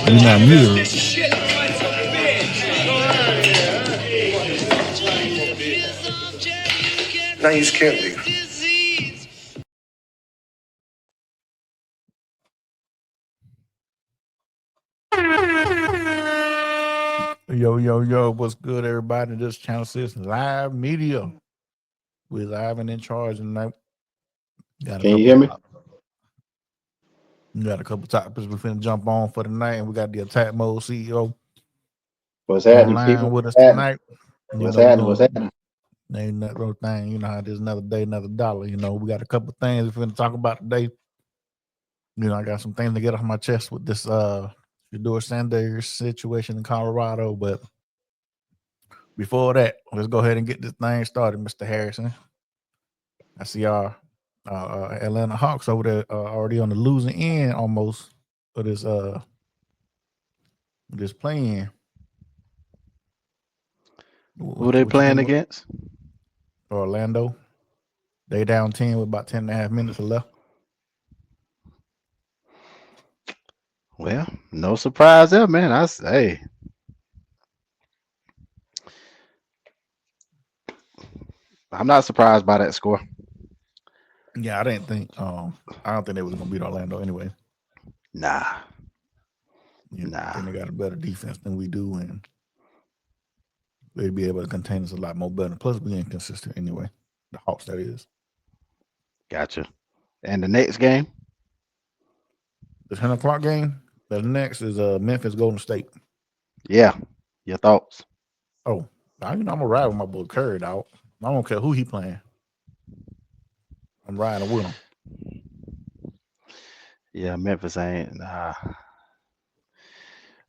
You're not muted. Now you scared me. Yo, what's good, everybody? This channel says live media. We're live and in charge tonight. Got a Can you couple hear me? we got a couple topics we finna jump on for tonight, and we got the attack mode CEO What's happening, online people? with us What's happening? tonight. You What's know, we're happening? What's doing happening? ain't nothing real thing. You know how there's another day, another dollar. You know, we got a couple things we're finna talk about today. You know, I got some things to get off my chest with this SHEDEUR'S situation in Colorado, but before that, let's go ahead and get this thing started, Mr. Harrison. I see our Atlanta Hawks over there already on the losing end almost of this playing. Who they playing against? Orlando. They down 10 with about 10.5 minutes left. Well, no surprise there, man. I'm not surprised by that score. Yeah, I don't think they was gonna beat Orlando anyway. Nah. I think they got a better defense than we do, and they'd be able to contain us a lot more better. Plus, we ain't consistent anyway. The Hawks, that is. Gotcha. And the next game? The 10 o'clock game. The next is Memphis Golden State. Yeah. Your thoughts? Oh, I'm gonna ride with my boy Curry, dog. I don't care who he playing. I'm riding with him. Yeah, Memphis ain't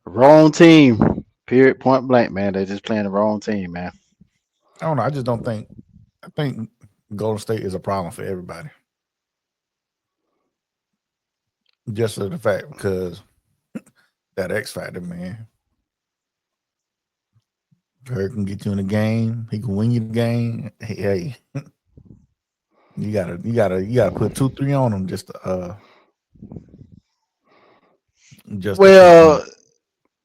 wrong team. Period. Point blank, man. They're just playing the wrong team, man. I don't know. I just don't think. I think Golden State is a problem for everybody. Just for the fact because that X factor, man. Curry can get you in the game. He can win you the game. Hey, you gotta put 2-3 on him just to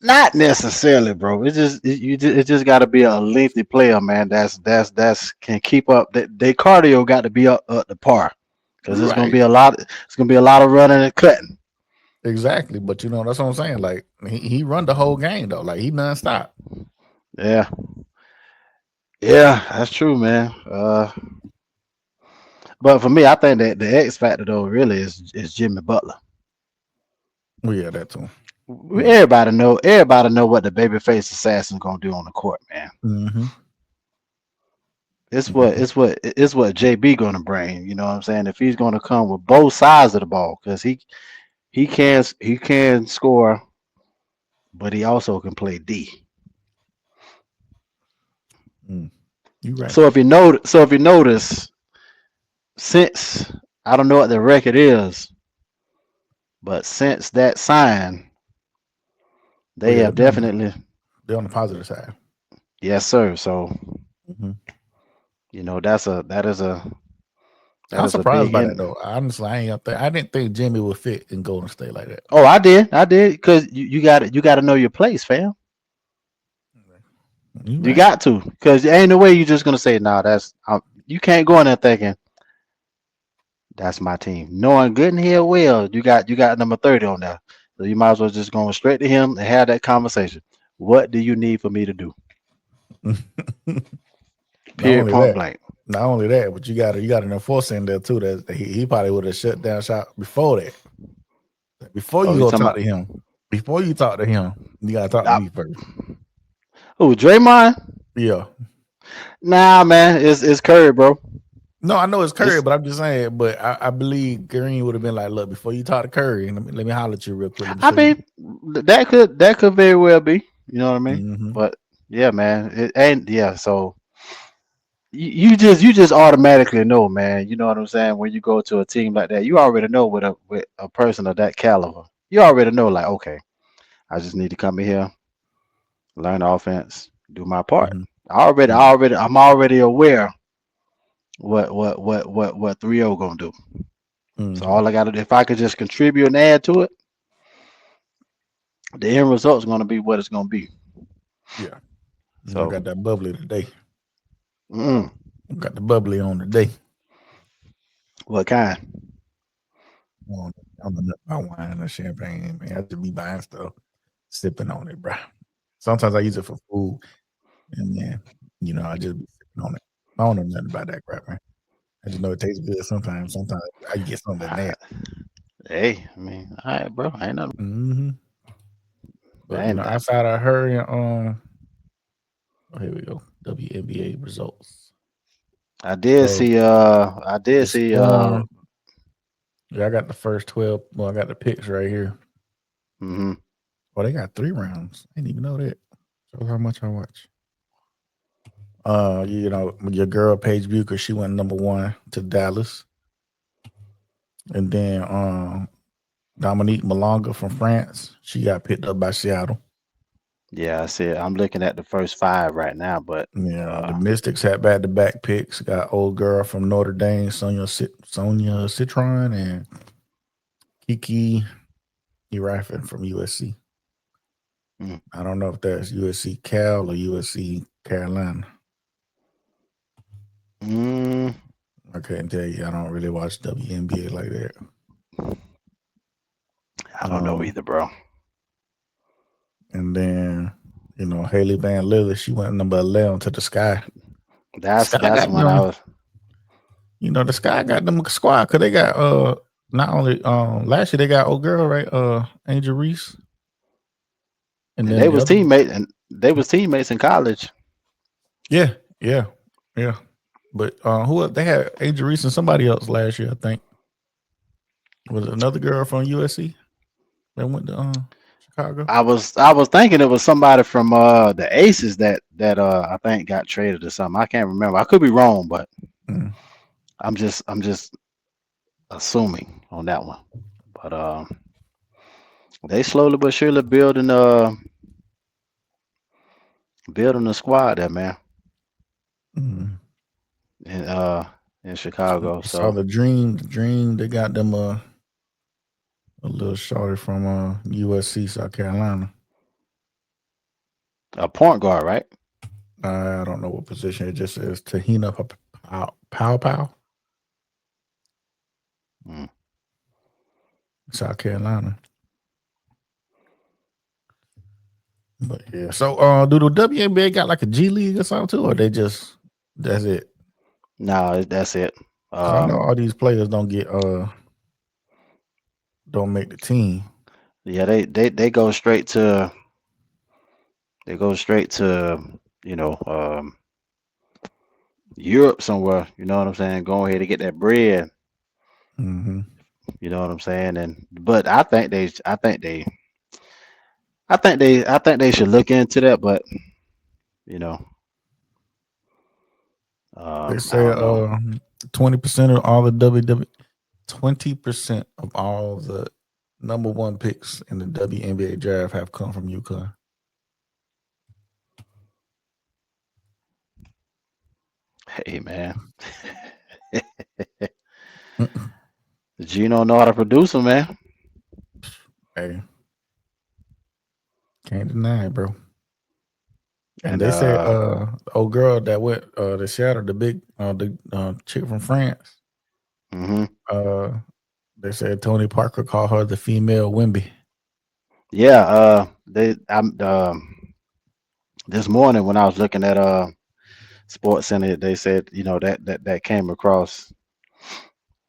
not necessarily, bro. It just got to be a lengthy player, man. That's can keep up. Their cardio got to be up the par because it's gonna be a lot. It's gonna be a lot of running and cutting. Exactly, but you know that's what I'm saying. Like he run the whole game though. Like he nonstop. Yeah, that's true, man. But for me, I think that the X factor though really is Jimmy Butler. Well, yeah, that too. Everybody know what the babyface assassin's gonna do on the court, man. Mm-hmm. It's what JB gonna bring. You know what I'm saying? If he's gonna come with both sides of the ball, because he can score, but he also can play D. You right. So if you notice, since I don't know what the record is, but since that sign, they have definitely they're on the positive side. Yes, sir. So you know I'm surprised by that though. Honestly, I didn't think Jimmy would fit in Golden State like that. Oh, I did, because you got to know your place, fam. You got to, because there ain't no way you're just gonna say, "Nah, you can't go in there thinking that's my team." Knowing good and hell well, you got number 30 on there, so you might as well just go straight to him and have that conversation. What do you need for me to do? Period. Point blank. Not only that, but you got an enforcer in there too. That he probably would have shut down shop before that. Before you go talk to him, before you talk to him, you gotta talk to me first. Who, Draymond? Yeah. Nah, man, it's Curry, bro. No, I know it's Curry, but I'm just saying. But I believe Green would have been like, "Look, before you talk to Curry, let me holler at you real quick." I mean, that could very well be. You know what I mean? But yeah, man, it ain't. Yeah, so you just automatically know, man. You know what I'm saying? When you go to a team like that, you already know with a person of that caliber, you already know, like, okay, I just need to come in here, learn offense, do my part. I'm already aware what 3-0 gonna do. So all I gotta do, if I could just contribute and add to it, the end result's going to be what it's going to be. Yeah. I So, got that bubbly today. mm, Got the bubbly on today. what kind? I'm a nut by wine or champagne, man. I just be buying stuff, sipping on it, bro. Sometimes I use it for food, and then I just be sipping on it. I don't know nothing about that crap, man. I just know it tastes good sometimes. Sometimes I get something Uh, nasty. hey, I mean, all right, bro. Ain't nothing. Mm-hmm. But Ain't that. outside of her and oh, here we go. WNBA results. I did So see. I did the see. Storm. Yeah, I got the first 12. Well, I got the picks right here. Mm-hmm. Oh, they got 3 rounds. I didn't even know that. Shows how much I watch. Your girl Paige Bucher, she went number 1 to Dallas, and then Dominique Malonga from France, she got picked up by Seattle. Yeah, I see. I'm looking at the first 5 right now, but Yeah, the Mystics had back-to-back picks. Got old girl from Notre Dame, Sonia Citron, and Kiki Irafin from USC. mm, I don't know if that's USC Cal or USC Carolina. mm, I couldn't tell you. I don't really watch WNBA like that. I don't know either, bro. And then, Haley Van Lille, she went number 11 to the Sky. Sky That's got when I them. was. The Sky got them squad because they got not only last year they got old girl right Angel Reese, and And then they the was other teammates, and they was teammates in college. yeah yeah yeah. But who else? They had Angel Reese and somebody else last year. I think was it another girl from USC that went to Chicago. I was thinking it was somebody from the Aces that I think got traded or something. I can't remember. I could be wrong, but Mm. I'm just assuming on that one. But they slowly but surely building a squad there, man. Mm. In in Chicago. Saw So the dream. The dream. They got them a little shorty from USC, South Carolina. a point guard, right? I don't know what position. It just says Tahina Pow, Mm. South Carolina. But yeah. So do the WNBA got like a G League or something too, or they just that's it? No, that's it. Because I know all these players don't make the team. Yeah, they go straight to you know Europe somewhere. You know what I'm saying? Go ahead and get that bread. Mm-hmm. You know what I'm saying? And but I think they should look into that. But you know, They I say don't know. 20% of all the WW 20% of all the number 1 picks in the WNBA draft have come from UConn. Hey man, Gino know how to produce them, man. Hey, can't deny it, bro. And And they said the old girl that went to Seattle, the big the chick from France, hmm uh they said Tony Parker called her the female Wimby. yeah, I'm this morning when I was looking at Sports Center, they said that came across.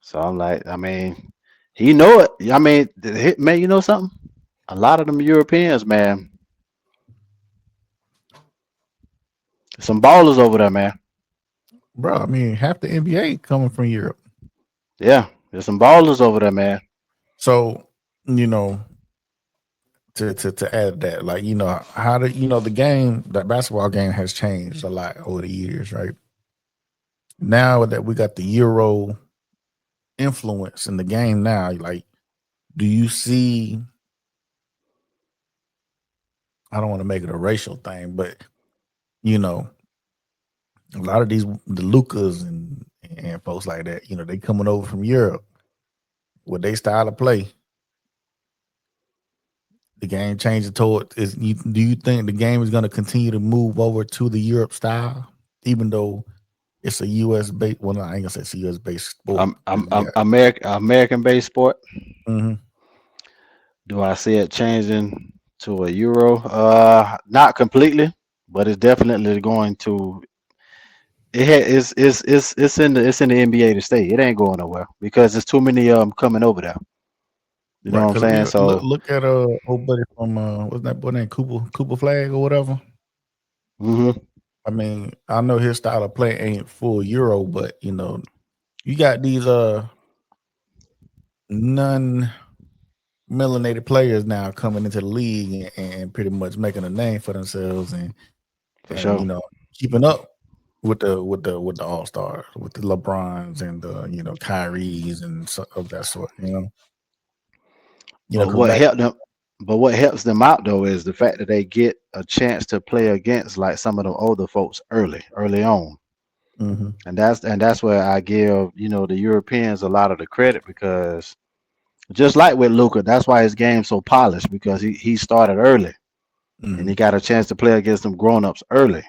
So I'm like, I mean, he know it. I mean, man, you know something? A lot of them Europeans, man, some ballers over there, man. Bro, I mean half the NBA coming from Europe. Yeah, there's some ballers over there, man. So, you know, to add that, like, how the game, that basketball game has changed a lot over the years, right? Now that we got the Euro influence in the game now, like, do you see, I don't want to make it a racial thing, but a lot of the Lucas and folks like that, they coming over from Europe with their style of play. the game changing toward do you think the game is going to continue to move over to the Europe style, even though it's a US based? Well, no, I ain't gonna say it's a US based sport. American based sport. Mm-hmm. Do I see it changing to a Euro? Not completely, but it's definitely going to. It's in the NBA to stay. It ain't going nowhere because there's too many of them coming over there. You know Right, what I'm because saying? So, look at old buddy from what's that boy named Cooper Flag or whatever. hmm I mean, I know his style of play ain't full Euro, but you know, you got these non melanated players now coming into the league and pretty much making a name for themselves for and sure. you know keeping up with the all stars, with the LeBrons and the Kyries and of that sort. But Because what back. helped them, but what helps them out though is the fact that they get a chance to play against like some of the older folks early on, Mm-hmm. and that's where I give the Europeans a lot of the credit because just like with Luca, that's why his game's so polished because he started early and Mm-hmm. he got a chance to play against them grown ups early,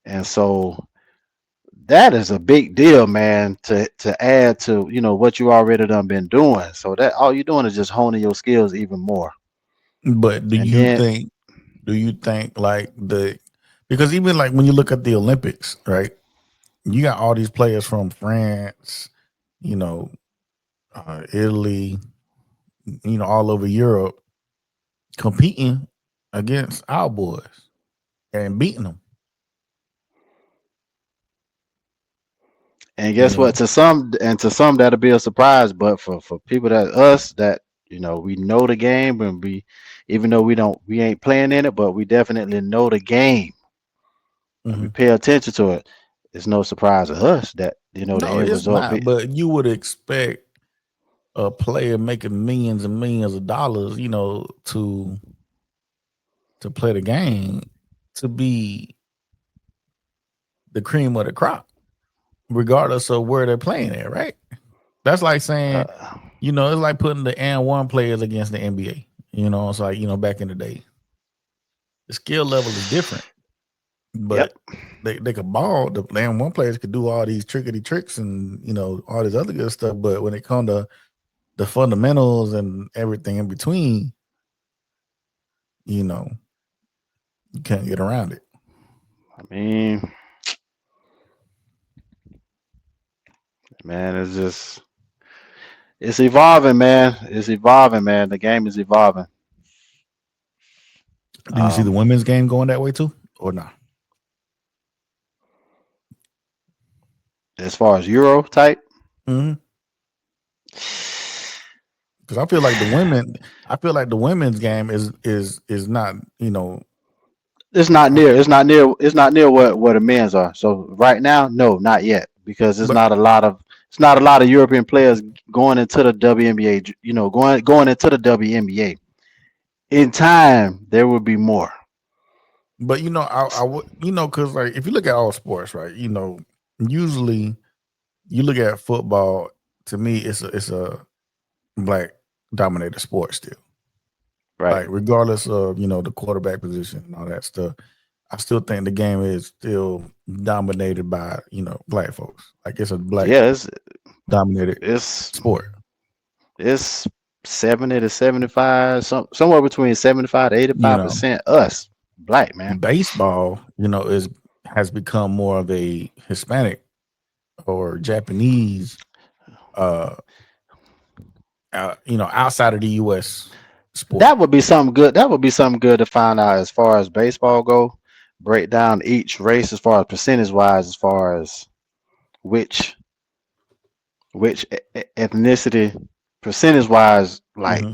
and so that is a big deal, man. To add to what you already done been doing, so that all you're doing is just honing your skills even more, But and then. do you think like because even like when you look at the Olympics, right? You got all these players from France, you know, Italy, all over Europe competing against our boys and beating them. And You guess what? know, To some that'll be a surprise, but for people that us that we know the game and we even though we ain't playing in it, but we definitely know the game and we hmm pay attention to it. It's no surprise to us that the no, end it's result not. be But you would expect a player making millions and millions of dollars, to play the game, to be the cream of the crop, regardless of where they're playing at, right? That's like saying, uh, it's like putting the N1 players against the NBA. It's like, back in the day, the skill level is different, yep. but they could ball. The N1 players could do all these trickety tricks and, all this other good stuff. But when it comes to the fundamentals and everything in between, you know, you can't get around it. I mean, man, it's evolving, man. It's evolving, man. The game is evolving. Do you see the Um, women's game going that way too, or not? as far as Euro type, Mm-hmm. Because I feel like the women's game is not, I- it's not near what the men's are. So right now, no, not yet, because but it's not a lot of European players going into the WNBA. Going into the WNBA. In time, there will be more. but I would, because like if you look at all sports, right, usually you look at football. To me, it's a black dominated sport still. Right. Like regardless of the quarterback position and all that stuff, I still think the game is still dominated by black folks. Like it's a black Yeah, dominated it's sport. it's 70 to 75, somewhere between 75 to You 85 know, percent us black man. baseball, is has become more of a Hispanic or Japanese, uh, outside of the U.S. sport. That would be something good. That would be something good to find out as far as baseball go. Break down each race as far as percentage wise, as far as which ethnicity percentage wise, like Hmm.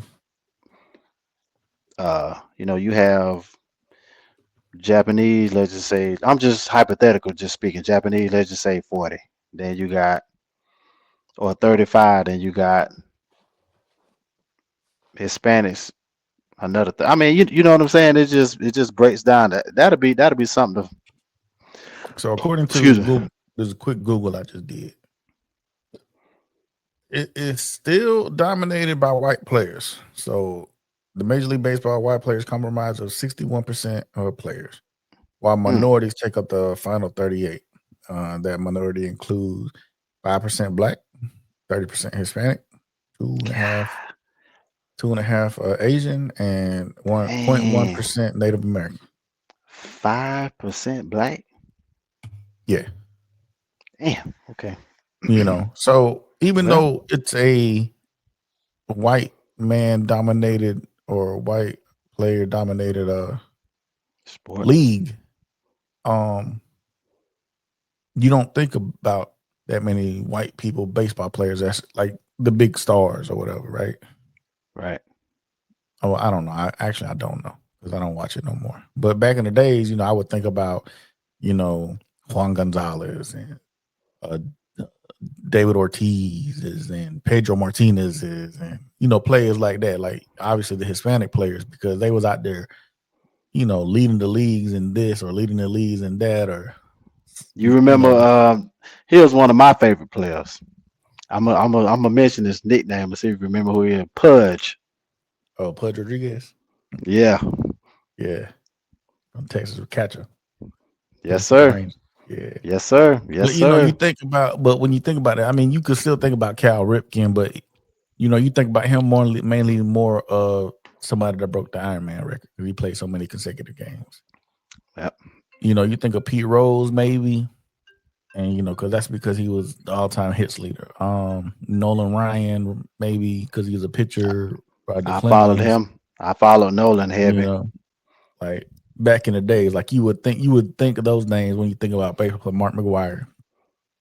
you have Japanese, let's just say I'm just hypothetical, just speaking. Japanese, let's just say 40. Then you got or 35, then you got Hispanics, another I mean, you know what I'm saying? It just breaks down that that'll be something to So according to excuse me. Google, there's a quick Google I just did. It is still dominated by white players. So the Major League Baseball white players comprise of 61% of players, while minorities take up the final 38. That minority includes 5% Black, 30% Hispanic, 2.5 Asian, and 1.1% Native American. 5% Black. Yeah. Damn. Okay. So even though it's a white man dominated or white player dominated sport league, you don't think about that many white people baseball players that's like the big stars or whatever, right? Right. Oh, I don't know. I don't know because I don't watch it no more. But back in the days, I would think about, Juan Gonzalez and David Ortiz and Pedro Martinez and players like that. Like obviously the Hispanic players because they was out there, leading the leagues in this or leading the leagues in that. Or you remember? He was one of my favorite players. I'm gonna mention his nickname and see if you remember who he is. Pudge. Oh, Pudge Rodriguez. Yeah. Yeah. From Texas catcher. Yes, sir. Yeah. Yes, sir. Yes, But sir. but when you think about it, I mean, you could still think about Cal Ripken, but you think about him mainly more of somebody that broke the Iron Man record. He played so many consecutive games. Yep. You think of Pete Rose maybe, and because that's because he was the all-time hits leader. Nolan Ryan maybe because he was a pitcher. I followed him. I followed Nolan heavy. Like back in the days, like you would think of those names when you think about baseball. Mark McGwire,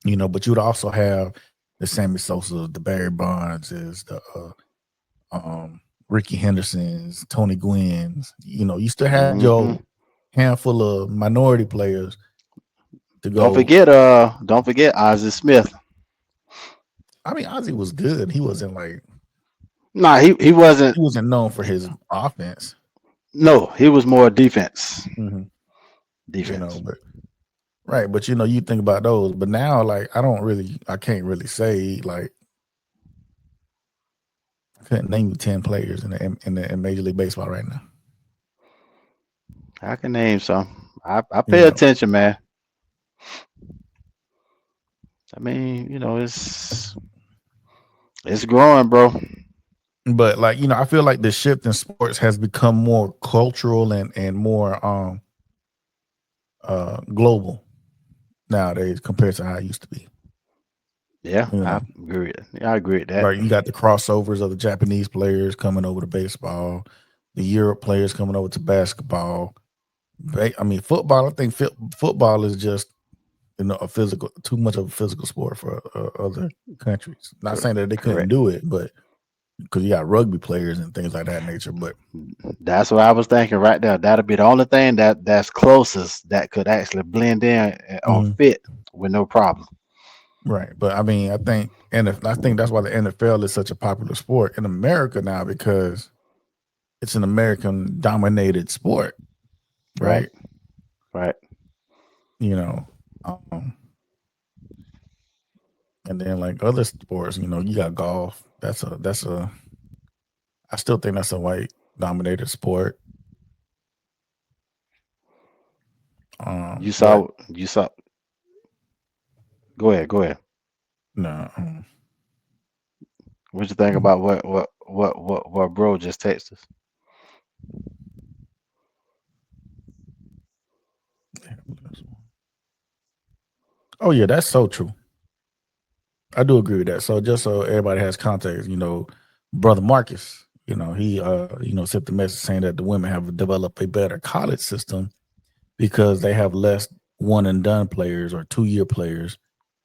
but you would also have the Sammy Sosas, the Barry Bonds, the Ricky Hendersons, Tony Gwynn's. You still have your handful of minority players to go. Don't forget Ozzie Smith. I mean, Ozzie was good. He wasn't like he wasn't. He wasn't known for his offense. No, he was more defense. Mm-hmm. Defense. But right, but you think about those. But now, like, I can't really say like I couldn't name you 10 players in Major League Baseball right now. I can name some. I pay attention, man. I mean, it's growing, bro. But like, I feel like the shift in sports has become more cultural and more global nowadays compared to how it used to be. Yeah, I agree. I agree with that. Right, you got the crossovers of the Japanese players coming over to baseball, the Europe players coming over to basketball. I mean, football. I think football is just too much of a physical sport for other countries. Not saying that they couldn't do it, but because you got rugby players and things like that nature. But that's what I was thinking right there. That'll be the only thing that's closest that could actually blend in or fit with no problem. Right, but I mean, I think that's why the NFL is such a popular sport in America now because it's an American dominated sport, right? Right. And then like other sports, you got golf. I still think that's a white dominated sport. You saw. Go ahead. No. What you think about what bro just texted us? Oh yeah, that's so true. I do agree with that. So just so everybody has context, Brother Marcus, he sent the message saying that the women have developed a better college system because they have less one and done players or 2-year players,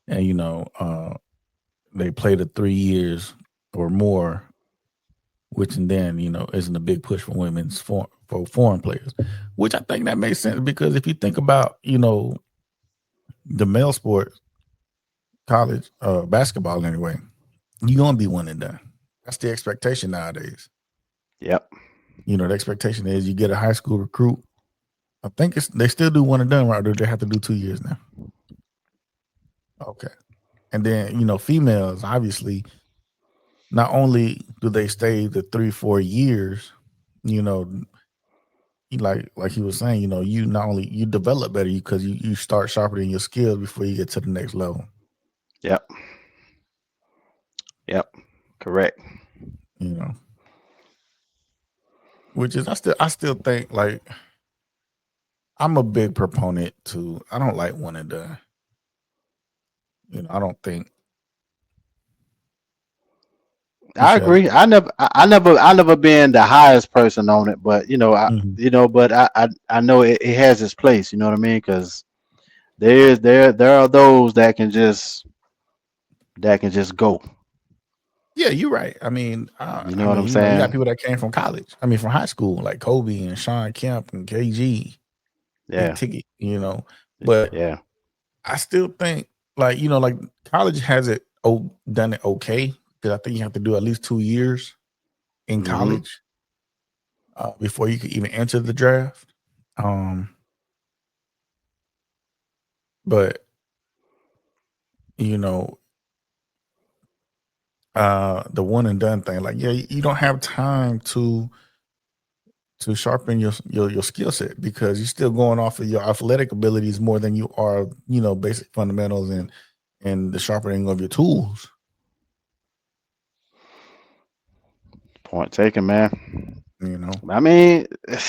and they play the 3 years or more, which and then isn't a big push for women's for foreign players, which I think that makes sense because if you think about the male sport, college basketball anyway, you're gonna be one and done. That's the expectation nowadays. Yep. The expectation is you get a high school recruit. I think they still do one and done, right? Or do they have to do 2 years now? Okay. And then, females, obviously, not only do they stay the 3-4 years, you know, like he was saying, you not only you develop better because you start sharpening your skills before you get to the next level. Yep. Yep. Correct. You know, which is I still think like I'm a big proponent to. I don't like one and done. I don't think you I should. agree. I never been the highest person on it, but Mhm. but I know it has its place. You know what I mean? Because there are those that can just go. Yeah, you're right. I mean, You I know what I'm mean, you got saying? people that came from college. I mean, from high school, like Kobe and Sean Kemp and KG, Big Yeah. Ticket. But Yeah. I still think, like college has it done it okay because I think you have to do at least 2 years in Hmm. college before you can even enter the draft. Um, but you know, the one and done thing, like yeah, you don't have time to sharpen your skill set because you're still going off of your athletic abilities more than you are, basic fundamentals and the sharpening of your tools. Point taken, man. You know, I mean, I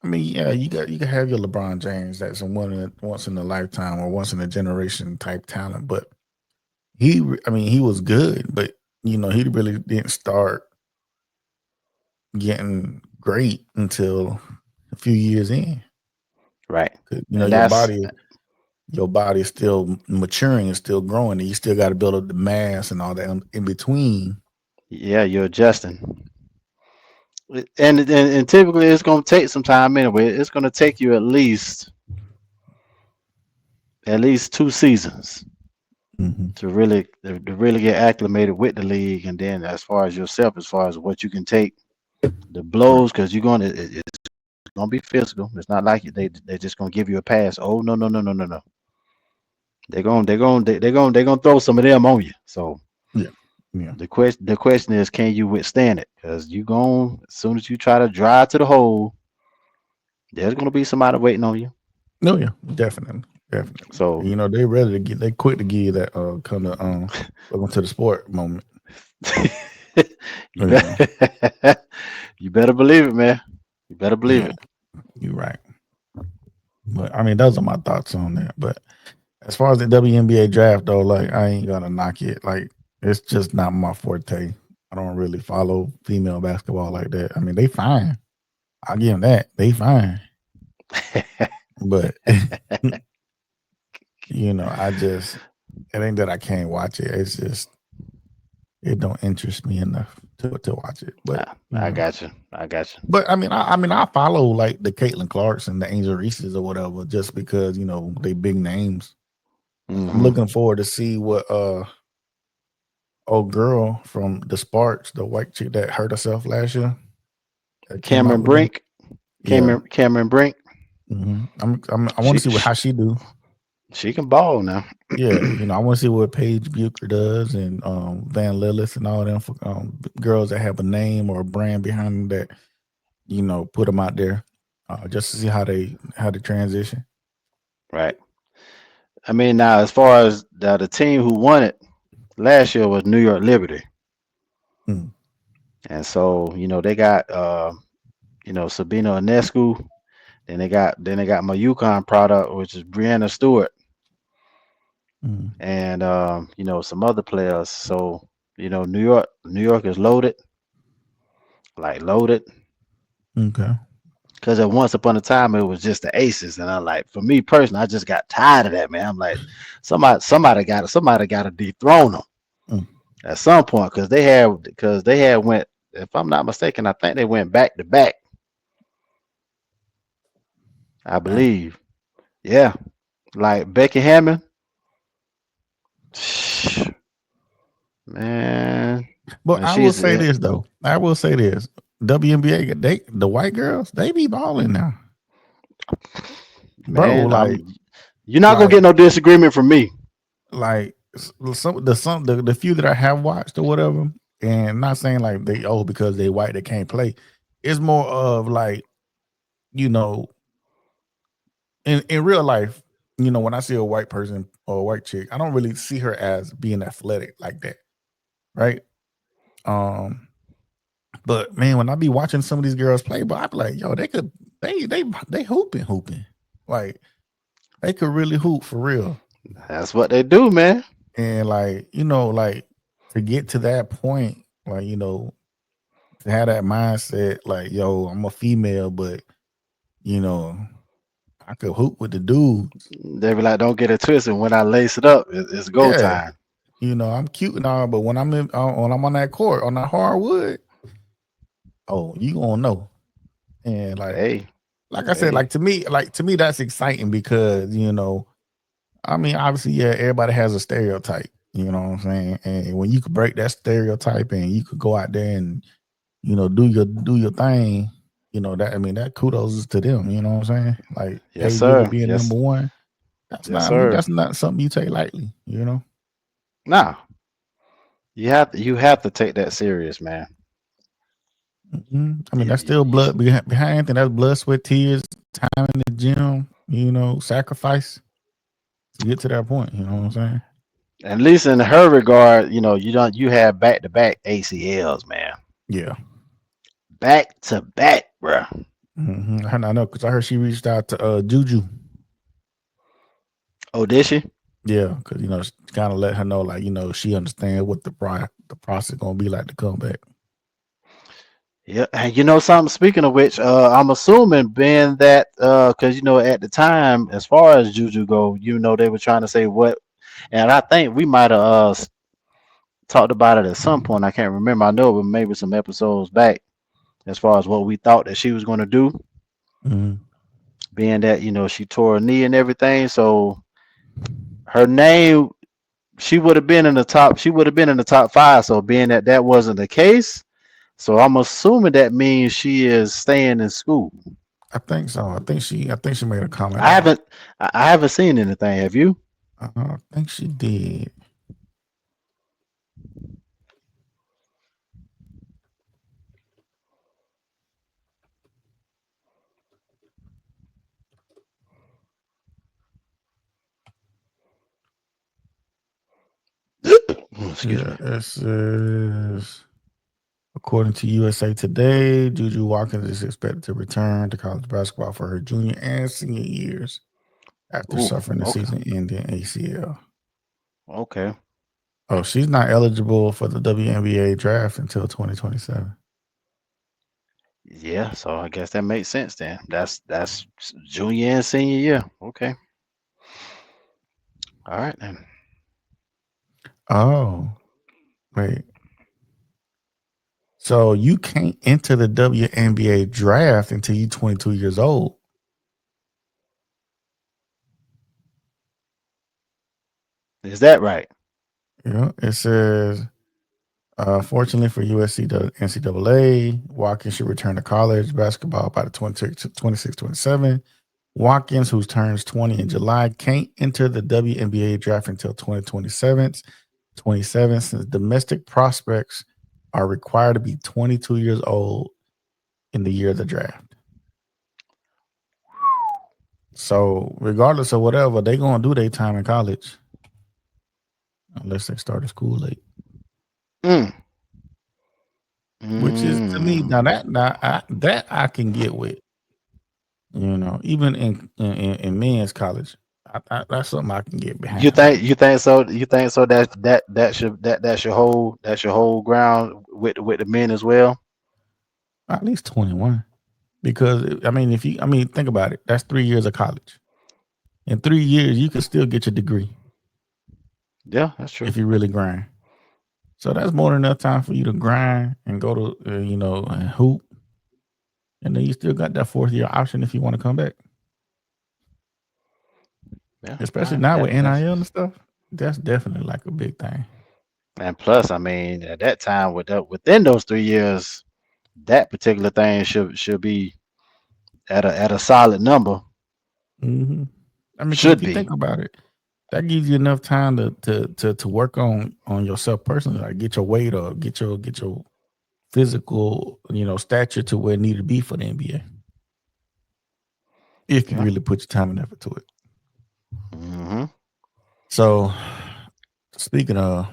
mean, yeah, you can have your LeBron James that's a once in a lifetime or once in a generation type talent, but I mean, he was good, but he really didn't start getting great until a few years in. right. 'Cause, And your body is still maturing and still growing, and you still got to build up the mass and all that in between. yeah, you're adjusting. And typically it's gonna take some time anyway. It's gonna take you at least 2 seasons Hmm. to really get acclimated with the league, and then as far as yourself, as far as what you can take, the Right. blows, because it's gonna be physical. It's not like they're just gonna give you a pass. Oh no no no no no no. They're gonna throw some of them on you. So Yeah. Yeah. the question is, can you withstand it? Because you going as soon as you try to drive to the hole, there's gonna be somebody waiting on you. No. Yeah. Definitely. Definitely. So They ready to get. They quick to give you that come to welcome to the sport moment. you You know. better you better believe it, man. You better believe Yeah. it. You're right. But I mean, those are my thoughts on that. But as far as the WNBA draft, though, like I ain't gonna knock it. Like it's just not my forte. I don't really follow female basketball like that. I mean, they fine. I give them that. They fine. But I just it ain't that I can't watch it. It's just it don't interest me enough to watch it. But I got you. I got you. but I follow like the Caitlin Clarks and the Angel Reese's or whatever, just because they big names. I'm Hmm. looking forward to see what old girl from the Sparks, the white chick that hurt herself last year, that came out Cameron with them. Brink. Yeah. Cameron Brink. I want to She, see she how she do. she can ball now. Yeah, I want to see what Paige Bucher does and Van Lillis and all them for, girls that have a name or a brand behind them that put them out there just to see how they transition. Right. I mean, now as far as the team who won it last year was New York Liberty, Mm, and so they got Sabina Ionescu. Then they got my Yukon product, which is Brianna Stewart, mm, and some other players. So New York is loaded, like loaded. okay. Because at once upon a time it was just the aces, and for me personally, I just got tired of that, man. I'm like, somebody got to dethrone them Mm, at some point, because they had went, if I'm not mistaken, I think they went back to back, I dang. believe. Yeah, like Becky Hammond, man, But and I will she's say this though. I will say this. WNBA, the white girls, they be balling now, bro. man. Like, You're not gonna like, get no disagreement from me. some the few that I have watched or whatever. And not saying like they because they white they can't play. It's more of like, you know, in real life, you know, when I see a white person or a white chick, I don't really see her as being athletic like that, right? Um, but man, when I be watching some of these girls play, but I be like, yo, they hooping, like they could really hoop for real. That's what they do, man. And like, you know, like to get to that point, like, you know, to have that mindset, like, yo, I'm a female, but you know, I could hoop with the dudes. They be like, don't get it twisted. When I lace it up, it's go Yeah, time. you know, I'm cute and all, but when I'm on that court on that hardwood, oh, you gonna know. And Hey, like I said, hey, like to me, that's exciting because you know, I mean, obviously, yeah, everybody has a stereotype. You know what I'm saying? And when you could break that stereotype and you could go out there and you know do your thing, you know that I mean that kudos is to them. You know what I'm saying? Like yes, KD sir. being Yes, number one, yes, sir. that's not something you take lightly. You know. Nah, you have to take that serious, man. I mean, You, that's still you, behind anything. That's blood, sweat, tears, time in the gym. You know, sacrifice to get to that point. You know what I'm saying? at least in her regard, you have back to back ACLs, man. Yeah. Back to back, bro. I know because I heard she reached out to Juju. Oh, did she? Yeah, because you know, kind of let her know, like you know, she understands what the process gonna be like to come back. Yeah, and you know something. Speaking of which, I'm assuming being that because at the time, as far as Juju go, they were trying to say what, and I think we might have talked about it at some point. I can't remember. I know it was maybe some episodes back, as far as what we thought that she was going to do, Mm-hmm. being that she tore her knee and everything. So her name, she would have been in the top. She would have been in the top five. So being that that wasn't the case, so I'm assuming that means she is staying in school. I think so. I think she made a comment I about. haven't I haven't seen anything. Have you? I think she did. Excuse Yeah, me. this is according to USA Today. Juju Watkins is expected to return to college basketball for her junior and senior years after Ooh, suffering the okay. season-ending ACL. Okay. Oh, she's not eligible for the WNBA draft until 2027. Yeah, so I guess that makes sense then. That's junior and senior year. Okay. All right then. Oh, wait. So you can't enter the WNBA draft until you're 22 years old. Is that right? You know, it says, fortunately for USC, the NCAA, Watkins should return to college basketball by the 26, 27. Watkins, who turns 20 in July, can't enter the WNBA draft until 2027. 27, since domestic prospects are required to be 22 years old in the year of the draft. So, regardless of whatever, they're going to do their time in college unless they started school late. Mm. Which is to me Mm. that I can get with. You know, even in men's college, that's something I can get You behind. think you think so? You think so? That should hold ground with the men as well. At least 21, because I mean, think about it. That's 3 years of college. In 3 years, you can still get your degree Yeah, that's true. if you really grind. So that's more than enough time for you to grind and go to and hoop, and then you still got that 4th year option if you want to come back. Yeah. All Especially right. now with That that's NIL and stuff, that's definitely like a big thing. and plus, I mean, at that time, within those 3 years, that particular thing should be at a solid number. hmm I mean, because if Should you be. think about it, that gives you enough time to work on yourself personally, like get your weight up, get your physical, stature to where it needed to be for the NBA. If you really put your time and effort to it. Mm-hmm. So, speaking of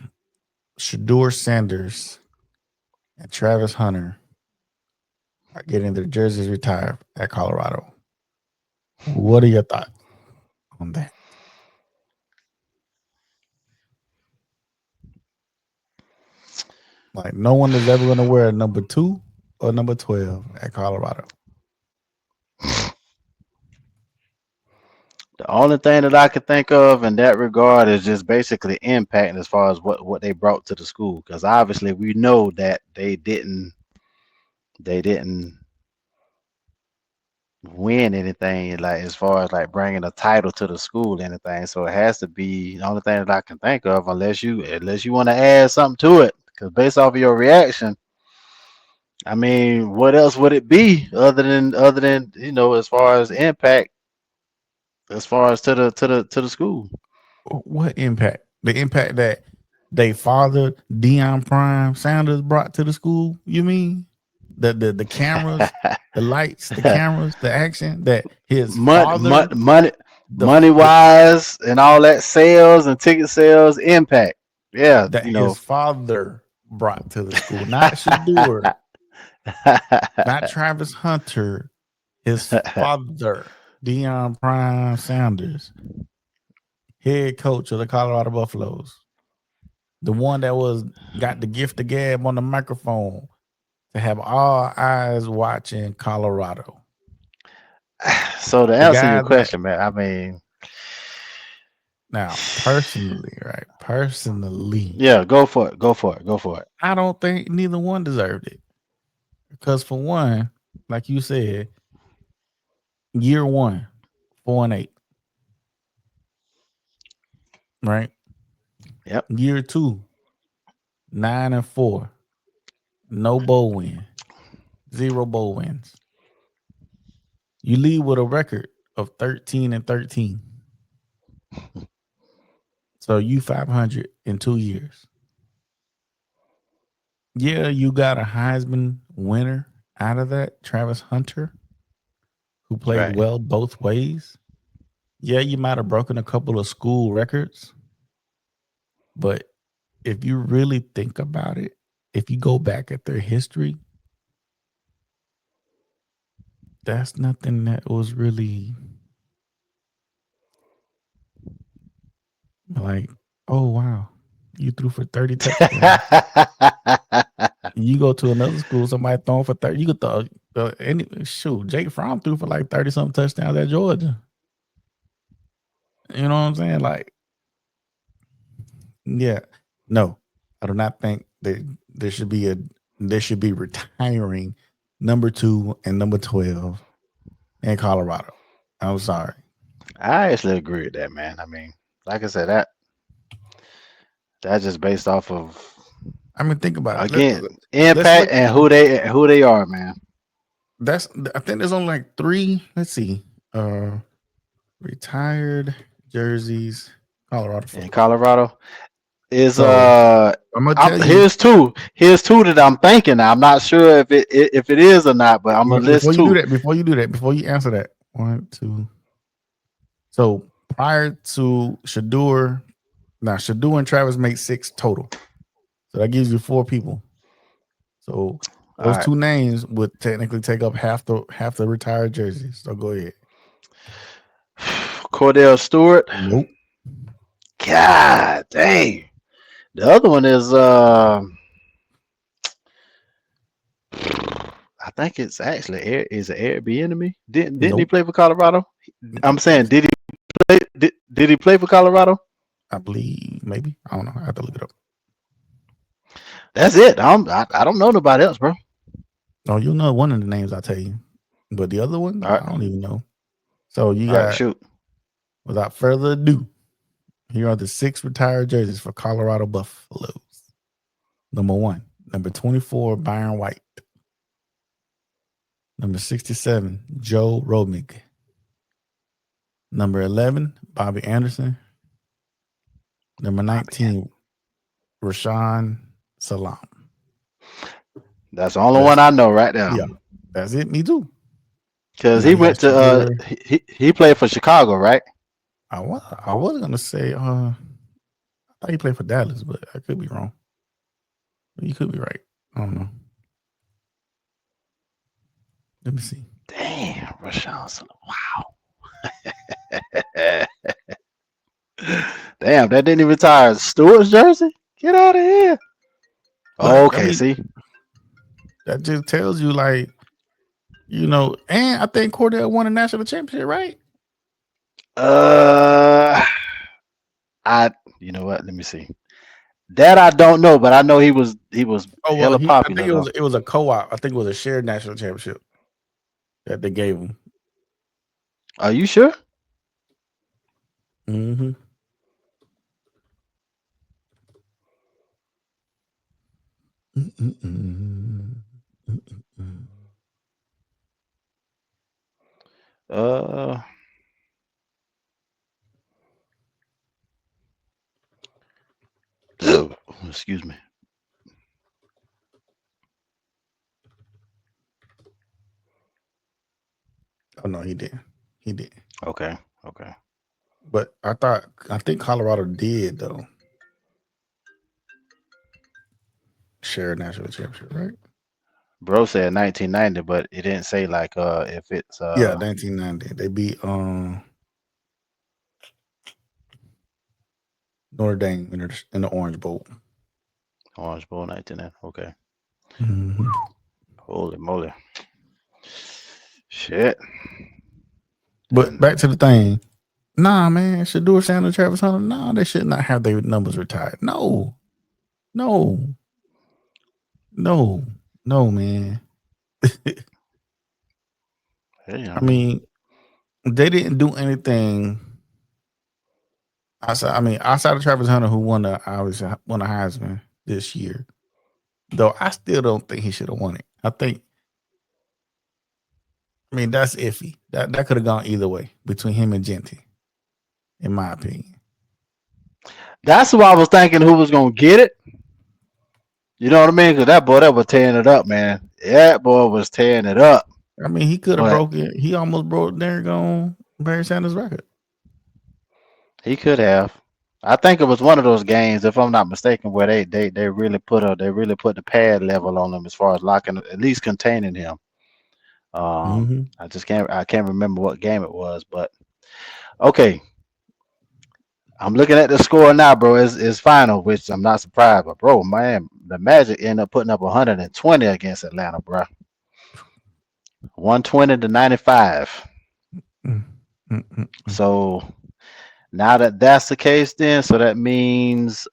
Shedeur Sanders and Travis Hunter are getting their jerseys retired at Colorado. What are your thoughts on that? Like, no one is ever going to wear number 2 or number 12 at Colorado. The only thing that I could think of in that regard is just basically impact as far as what they brought to the school. Because obviously we know that they didn't win anything like as far as like bringing a title to the school, anything. So it has to be the only thing that I can think of, unless you want to add something to it. Because based off of your reaction, I mean, what else would it be other than as far as impact, as far as to the school? What impact? The impact that they father Deion Prime Sanders brought to the school? You mean the cameras, the lights, the cameras, the action that his father, money wise, and all that sales and ticket sales impact. Yeah, that his father brought to the school, not Shedeur, not Travis Hunter, his father, Deion Prime Sanders, head coach of the Colorado Buffaloes, the one that got the gift of gab on the microphone to have all eyes watching Colorado. So to answer your question, man, I mean, now personally, right? Personally, yeah, go for it. I don't think neither one deserved it, because for one, like you said, year 1, 4-8, right? Yep. Year 2, 9-4, no bowl win, 0 bowl wins. You leave with a record of 13-13. So you 500 in 2 years. Yeah, you got a Heisman winner out of that, Travis Hunter, who played well both ways. Yeah, you might have broken a couple of school records, but if you really think about it, if you go back at their history, that's nothing that was really like, oh wow, you threw for 30 touchdowns. You go to another school, somebody throwing for 30. You could throw Jake Fromm threw for like 30 something touchdowns at Georgia. You know what I'm saying? Like, yeah, no, I do not think that there should be retiring number 2 and number 12 in Colorado. I'm sorry. I actually agree with that, man. I mean, like I said, that's just based off of, I mean, think about it. Again, impact and who they are, man. I think there's only like 3. Let's see, retired jerseys, Colorado. In Colorado is I'm gonna tell you. Here's two that I'm thinking. I'm not sure if it is or not, but I'm gonna list two. Before you answer that, 1, 2. So prior to Shedeur, now Shedeur and Travis make 6 total. So that gives you 4 people. So those 2 names would technically take up half the retired jerseys. So go ahead. Cordell Stewart. Nope. God dang. The other one is I think it's actually is it Airbnb? Didn't he play for Colorado? I'm saying, did he play for Colorado? I believe, maybe. I don't know. I have to look it up. That's it. I don't know nobody else, bro. Oh, you'll know one of the names I tell you, but the other one, I don't even know. So you got, shoot. Without further ado, here are the 6 retired jerseys for Colorado Buffaloes. Number 1, number 24, Byron White. Number 67, Joe Romig. Number 11, Bobby Anderson. Number 19, Rashawn Salam. That's the only one I know right now. Yeah, that's it. Me too. Because he went to he played for Chicago, right? I was gonna say I thought he played for Dallas, but I could be wrong. You could be right. I don't know. Let me see. Damn, Rashawn Salam. Wow. Damn, that didn't even retire. Stewart's jersey? Get out of here. But, Okay, see? That just tells you, like, and I think Cordell won a national championship, right? You know what? Let me see. That I don't know, but I know he was hella popular. I think it was a co-op. I think it was a shared national championship that they gave him. Are you sure? Mm-hmm. Excuse me. Oh no, he did. He did. Okay. But I think Colorado did though. Share national championship, right? Bro said 1990, but it didn't say like if it's 1990. They beat Notre Dame in the Orange Bowl. Orange Bowl 1990. Okay. Mm-hmm. Holy moly. Shit. But back to the thing. Nah, man, SHEDEUR'S and Travis Hunter. Nah, they should not have their numbers retired. No, man. Hey, I mean, they didn't do anything outside of Travis Hunter, who obviously won a Heisman this year. Though I still don't think he should have won it. That's iffy. That could have gone either way between him and Genty, in my opinion. that's who I was thinking who was gonna get it. You know what I mean? Because that boy that was tearing it up, man. That boy was tearing it up. He could have broke it. He almost broke Barry Sanders' record. He could have. I think it was one of those games, if I'm not mistaken, where they really put the pad level on him as far as locking, at least containing him. I can't remember what game it was, but okay. I'm looking at the score now, bro. It's final, which I'm not surprised, but bro, man, the Magic ended up putting up 120 against Atlanta, bro. 120 to 95. So now that's the case, then, so that means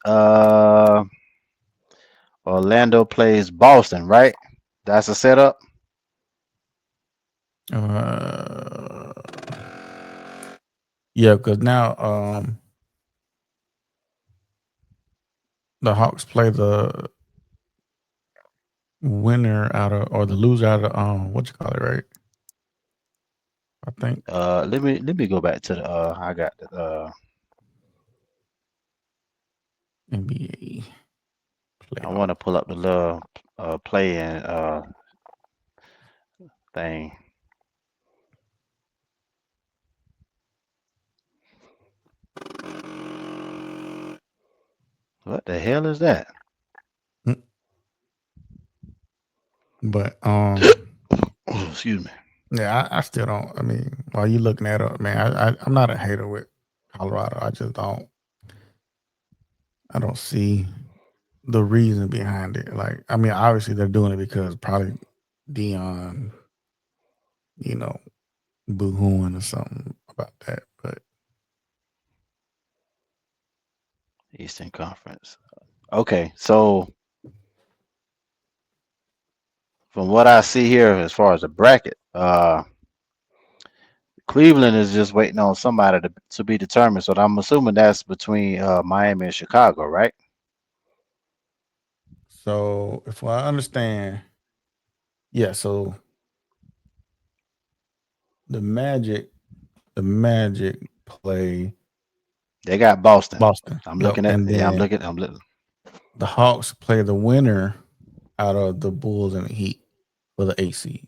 Orlando plays Boston, right? That's a setup. Yeah, because now the Hawks play the winner or the loser out of what you call it, right? I think. Let me go back to the I got the NBA. I want to pull up the little play-in thing. What the hell is that? But excuse me. Yeah, I still don't. While you looking at it, man, I'm not a hater with Colorado. I just don't. I don't see the reason behind it. Like, obviously they're doing it because probably Dion, boo-hooing or something about that. But Eastern Conference. Okay, so from what I see here, as far as the bracket, Cleveland is just waiting on somebody to be determined. So I'm assuming that's between Miami and Chicago, right? so if I understand, yeah. So the Magic play They got Boston. Boston. I'm Yep. looking at. And Yeah, I'm then looking. I'm looking. the Hawks play the winner out of the Bulls and the Heat for the 8 seed,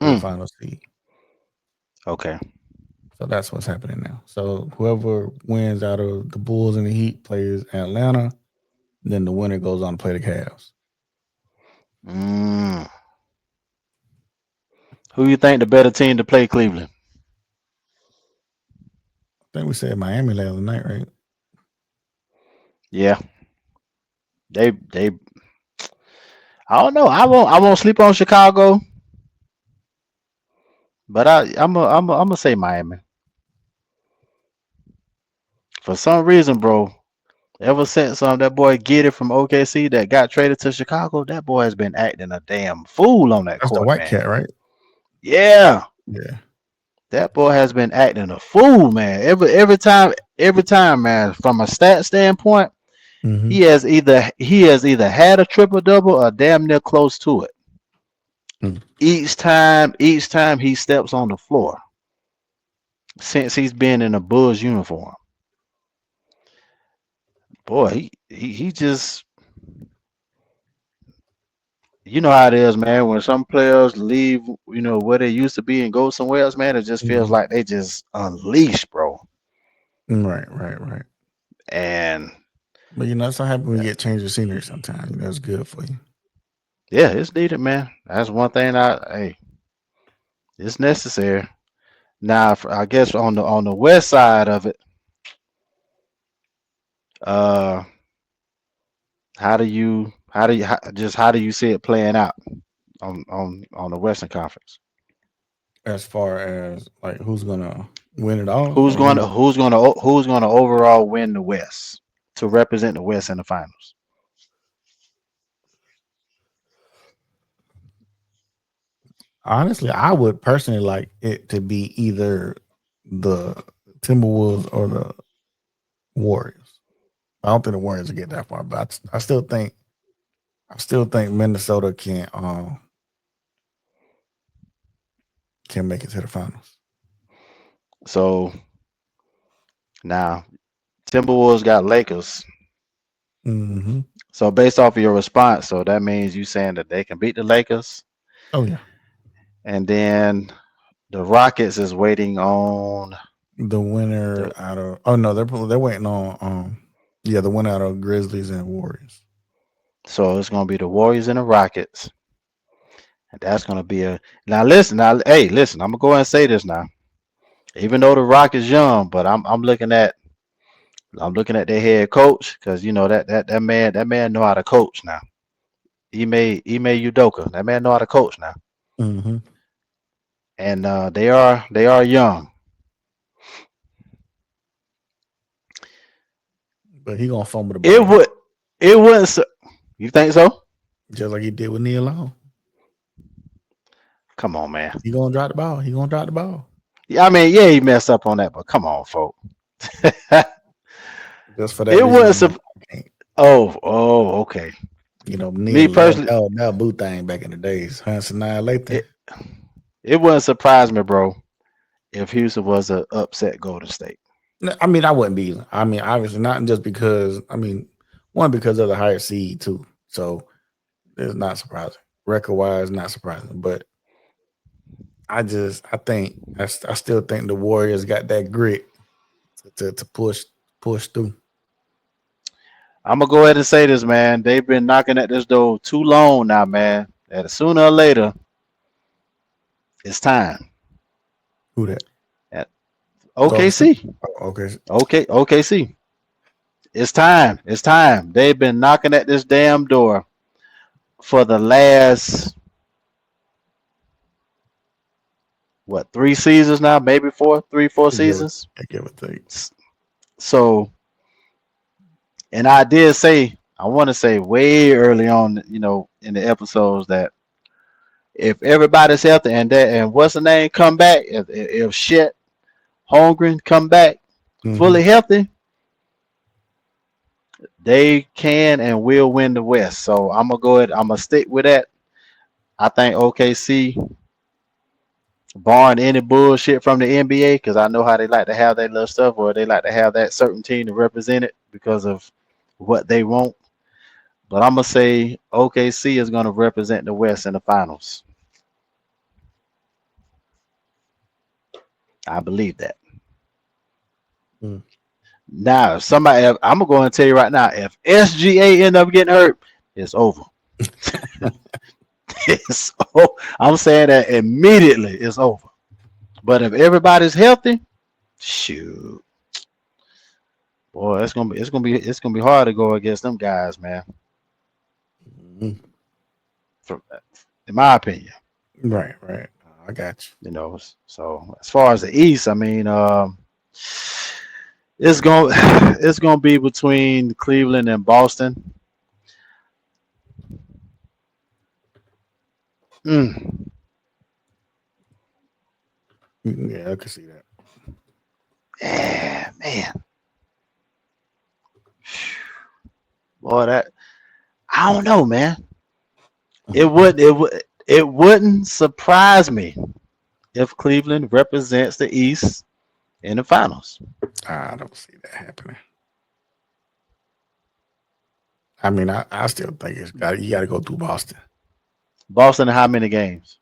for the final seed. Okay. So that's what's happening now. So whoever wins out of the Bulls and the Heat plays Atlanta, then the winner goes on to play the Cavs. Who you think the better team to play Cleveland? I think we said Miami last night, right? Yeah. They I don't know. I won't sleep on Chicago, but I'm gonna say Miami. For some reason, bro, ever since that boy Giddy from OKC that got traded to Chicago, that boy has been acting a damn fool on that That's the court, White man. Cat, right? Yeah. Yeah. That boy has been acting a fool, man. Every time, man. From a stat standpoint, Mm-hmm. he has either had a triple double or damn near close to it. Mm. Each time he steps on the floor since he's been in a Bulls uniform. Boy, he just, you know how it is, man. When some players leave, where they used to be and go somewhere else, man, it just feels Mm-hmm. like they just unleashed, bro. Right. And But that's what happens when you get change of scenery sometimes. That's good for you. yeah, it's needed, man. That's one thing it's necessary. Now, I guess on the west side of it, uh, how do you see it playing out on the Western Conference? As far as like who's gonna win it all Who's or going win to it? who's going to overall win the West to represent the West in the finals? Honestly, I would personally like it to be either the Timberwolves or the Warriors. I don't think the Warriors will get that far, but I still think Minnesota can make it to the finals. So now Timberwolves got Lakers. Mm-hmm. So based off of your response, so that means you saying that they can beat the Lakers, Oh yeah, and then the Rockets is waiting on the winner the. out of they're waiting on the winner out of Grizzlies and Warriors. So it's going to be the Warriors and the Rockets, and that's going to be a. Now listen, listen. I'm gonna go ahead and say this now. Even though the Rockets young, but I'm looking at their head coach because that man know how to coach now. Ime Udoka. That man know how to coach now, Mm-hmm. and they are young. But he gonna fumble the It ball would it wouldn't. You think so? just like he did with Neil Long. Come on, man. He gonna drop the ball. He gonna drop the ball. Yeah, I mean, yeah, he messed up on that, but come on, folks. Just for that It reason, wasn't. I can't. Okay. Me Neil personally, that was boo thing back in the days. Hanson Lathan. it, it wouldn't surprise me, bro, if Houston was an upset Golden State. I mean, I wouldn't be. I mean, obviously not just because. I mean, one because of the higher seed too. So it's not surprising. Record wise, not surprising. But I still think the Warriors got that grit to push through. I'm gonna go ahead and say this, man. They've been knocking at this door too long now, man. And sooner or later, it's time. Who that? At Golden State. OKC. Oh, okay. Okay, OKC. It's time. It's time. They've been knocking at this damn door for the last 3 seasons now, maybe 4 seasons. Give or take. So, and I did say, I want to say way early on, in the episodes that if everybody's healthy and what's the name come back, if shit Holmgren come back fully healthy, they can and will win the West. So I'm gonna go ahead. I'm gonna stick with that. I think OKC barring any bullshit from the NBA, because I know how they like to have that little stuff, or they like to have that certain team to represent it because of what they want. But I'm gonna say OKC is gonna represent the West in the finals. I believe that. Mm. Now, if somebody, I'm gonna go and tell you right now, if SGA end up getting hurt, it's over. I'm saying that immediately. It's over. But if everybody's healthy, shoot, boy, it's gonna be hard to go against them guys, man. Mm. In my opinion, Right. I got you. So as far as the East, I mean, it's going it's gonna be between Cleveland and Boston. Mm. Yeah, I can see that. Yeah, man. Boy, that I don't know, man. It wouldn't surprise me if Cleveland represents the East in the finals. I don't see that happening. I mean, I still think you got to go through Boston. Boston in how many games?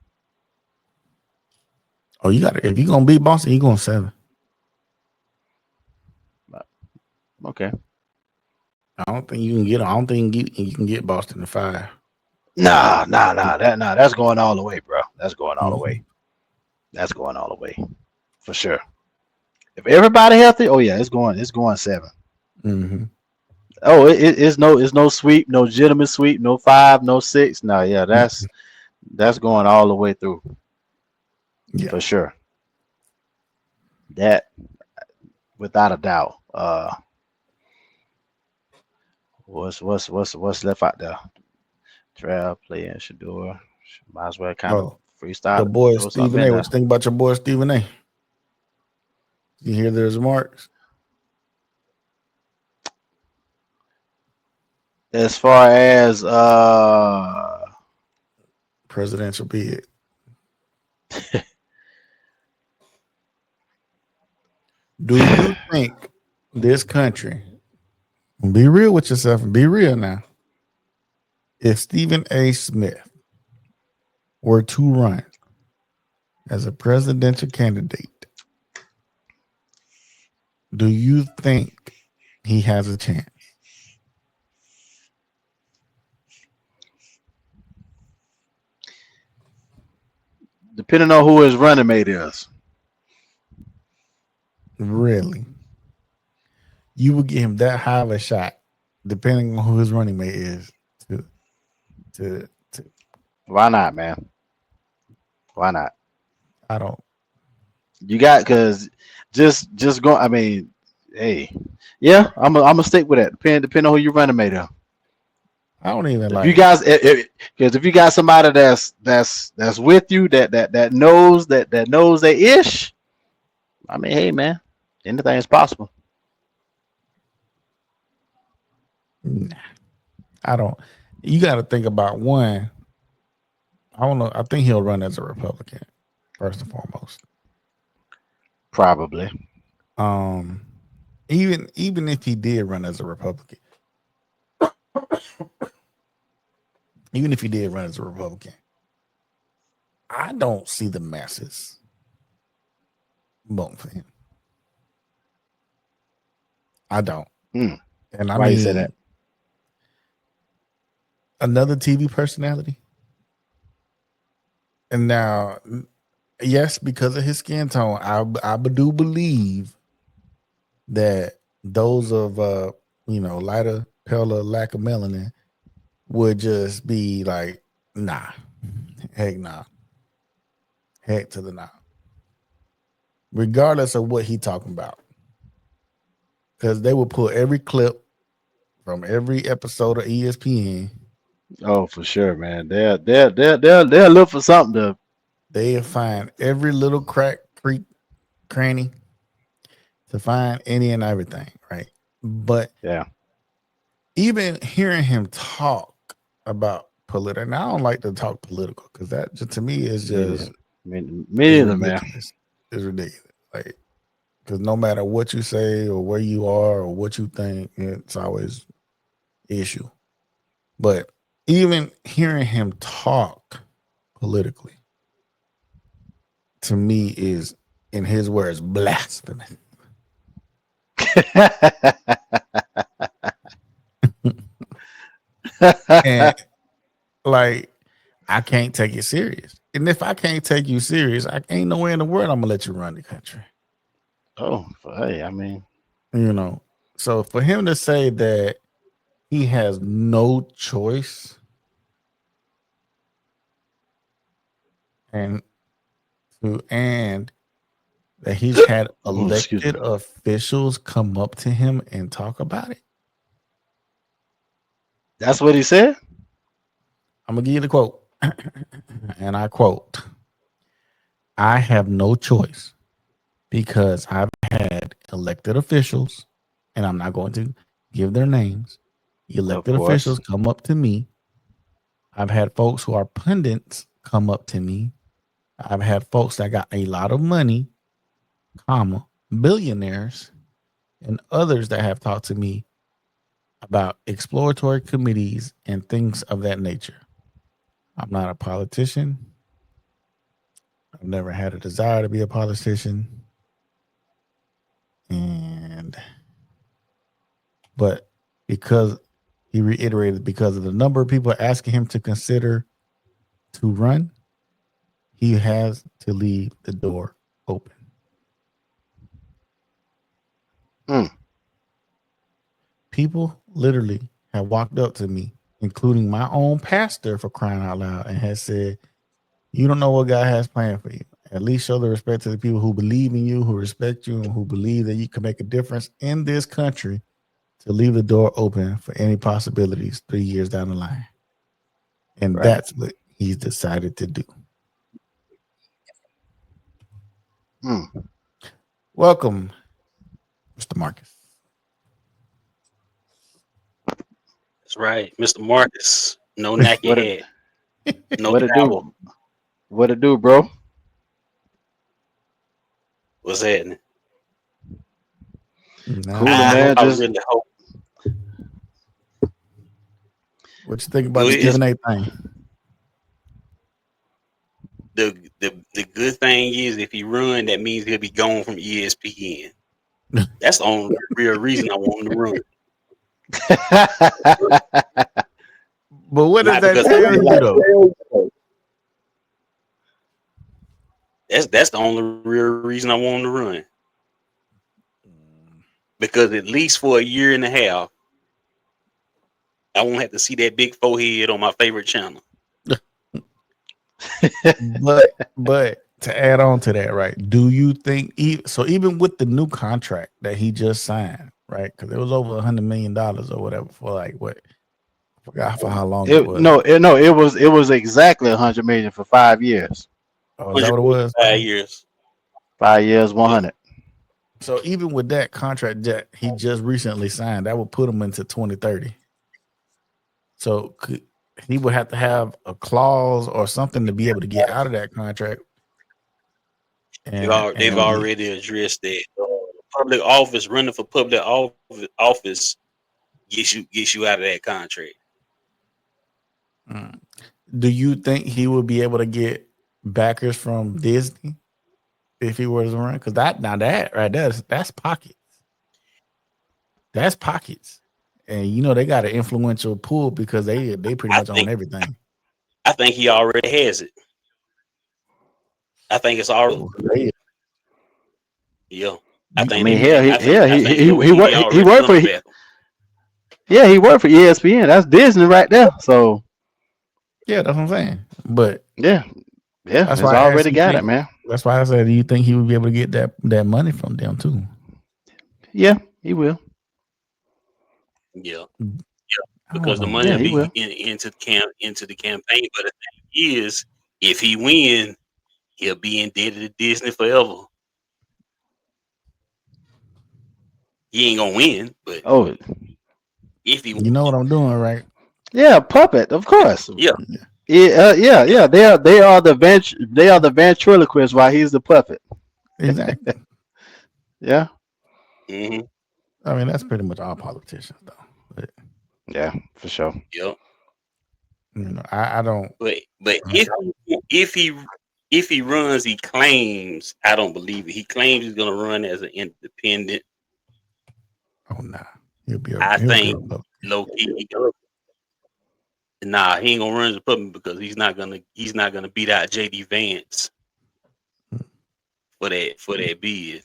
Oh, you got to if you're gonna beat Boston, you're going 7. Okay. I don't think you can get. I don't think you can get Boston to 5. Nah. That's going all the way, bro. That's going all the Mm-hmm. way. That's going all the way for sure. If everybody healthy, oh yeah, it's going 7. Mm-hmm. Oh, it's no sweep, no legitimate sweep, no 5, no 6. No, yeah, that's going all the way through. Yeah, for sure. That without a doubt. What's left out there? Trail, play, and Shedeur. Might as well kind of Oh, freestyle the it. boy Throw something Stephen in A. there. What you think about your boy Stephen A? You hear there's marks As far as presidential bid. Do you think this country? Be real with yourself and be real now. If Stephen A. Smith were to run as a presidential candidate, do you think he has a chance? depending on who his running mate is. Really? You would give him that high of a shot, depending on who his running mate is, to Why not, man? Why not? I don't. You got because just go. I mean, hey, yeah, I'm gonna stick with that. Depending on who your running mate is. I don't even If like. you guys, because if you got somebody that's with you that knows that knows they ish, I mean, hey man, anything is possible. Nah, I don't. You got to think about one. I don't know. I think he'll run as a Republican first and foremost. Probably. Even if he did run as a Republican, even if he did run as a Republican, I don't see the masses voting for him. I don't. And I Why mean, you say that? Another TV personality. And now, yes, because of his skin tone, I do believe that those of lighter, paler, lack of melanin would just be like, nah, heck nah, heck to the nah, regardless of what he talking about, because they will pull every clip from every episode of ESPN. Oh, for sure, man. They'll look for something to. They'll find every little crack, creek, cranny to find any and everything, right? But Yeah. even hearing him talk about political, and I don't like to talk political because that just, to me is just Me is neither, man. ridiculous. It's ridiculous. Like, because no matter what you say or where you are or what you think, it's always an issue. But even hearing him talk politically, to me, is, in his words, blasphemous. And like, I can't take it serious. And if I can't take you serious, I ain't nowhere in the world I'm gonna let you run the country. Oh, hey, I mean, You know. So for him to say that he has no choice and that he's had oh, excuse elected me. officials come up to him and talk about it. That's what he said. I'm gonna give you the quote. And I quote, I have no choice because I've had elected officials, and I'm not going to give their names. Of Elected course. officials come up to me. I've had folks who are pundits come up to me. I've had folks that got a lot of money, comma, billionaires, and others that have talked to me about exploratory committees and things of that nature. I'm not a politician. I've never had a desire to be a politician. But because he reiterated, because of the number of people asking him to consider to run, he has to leave the door open. People literally have walked up to me, including my own pastor, for crying out loud, and has said, you don't know what God has planned for you. At least show the respect to the people who believe in you, who respect you, and who believe that you can make a difference in this country, to leave the door open for any possibilities 3 years down the line. And Right. that's what he's decided to do. Welcome, Mr. Marcus. That's right, Mr. Marcus. No nacky head. No What it towel. do? What it do, bro? What's happening? Cooler, man. I Just really hope. What you think about the Stephen A thing? The good thing is, if he run, that means he'll be gone from ESPN. That's the only real reason I want him to run. But what does Not that because tell you, though? That's the only real reason I want him to run. Because at least for a year and a half, I won't have to see that big forehead on my favorite channel. But to add on to that, right? Do you think even with the new contract that he just signed, right? Because it was over $100 million or whatever for like what? I forgot for how long it was. It was exactly 100 million for 5 years. Oh, is that what it was? 5 years. 5 years, 100. So even with that contract that he just recently signed, that would put him into 2030. So he would have to have a clause or something to be able to get out of that contract. They've already addressed that. Public office, running for public office gets you out of that contract. Do you think he would be able to get backers from Disney if he were to run? Because that right there, that's pockets. That's pockets. And you know they got an influential pool because they pretty much own everything. I think he already has it. I think it's already. Yeah. I mean, he worked for. Yeah, he worked for ESPN. That's Disney right there. So yeah, that's what I'm saying. But yeah, that's it's why already got it, man. That's why I said, do you think he would be able to get that money from them too? Yeah, he will. Yeah, because the money will be into the campaign. But the thing is, if he wins, he'll be indebted to Disney forever. He ain't gonna win, but if he, you know what I'm doing, right? Yeah, puppet, of course. Yeah, Yeah. They are the ventriloquists while he's the puppet. Exactly. Yeah. Mm-hmm. I mean, that's pretty much all politicians, though. But, Yeah, for sure. Yep. I don't. But if he runs, he claims. I don't believe it. He claims he's gonna run as an independent. Oh nah, he'll be a I think Republican. low key. Nah, he ain't gonna run as a Republican because he's not gonna beat out JD Vance for that bid.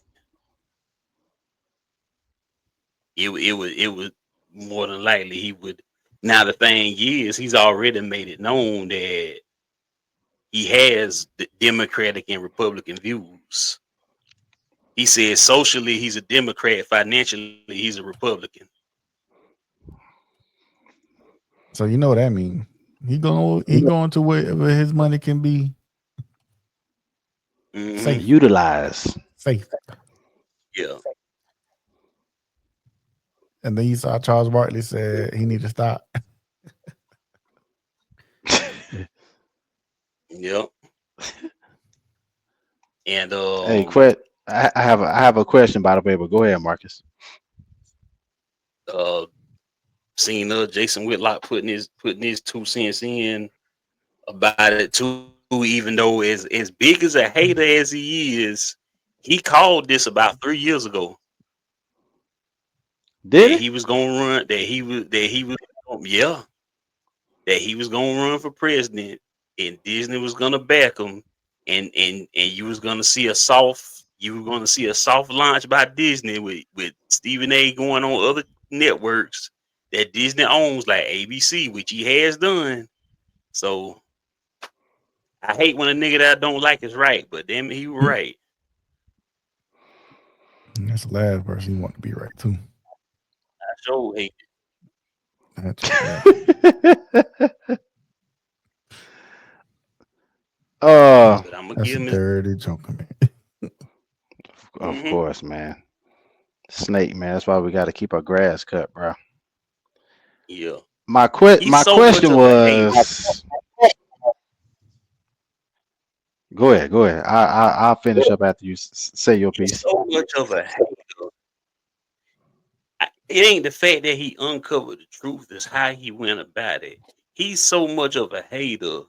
It was more than likely he would. Now the thing is, he's already made it known that he has the Democratic and Republican views. He says socially he's a Democrat, financially he's a Republican. So you know what that means. He going to wherever his money can be safe. Utilize. Safe. Yeah. And then you saw Charles Barkley said he need to stop. Yep. And Hey, quit. I have a question by the way, but go ahead, Marcus. Seeing Jason Whitlock putting his 2 cents in about it too, even though as big as a hater as he is, he called this about 3 years ago. Did he was gonna run. That he was yeah. That he was gonna run for president, and Disney was gonna back him, and you was gonna see a soft. You were gonna see a soft launch by Disney with Stephen A. going on other networks that Disney owns, like ABC, which he has done. So I hate when a nigga that I don't like is right, but damn it, he was right. And that's the last person you want to be right too. I sure hate That's but I'm gonna that's give a him dirty joke, man. Of course, man. Snake, man. That's why we got to keep our grass cut, bro. Yeah. My He's so question much of a hater. was. Go ahead. I'll finish up after you say your piece. So much of a hater. It ain't the fact that he uncovered the truth, it's how he went about it. He's so much of a hater.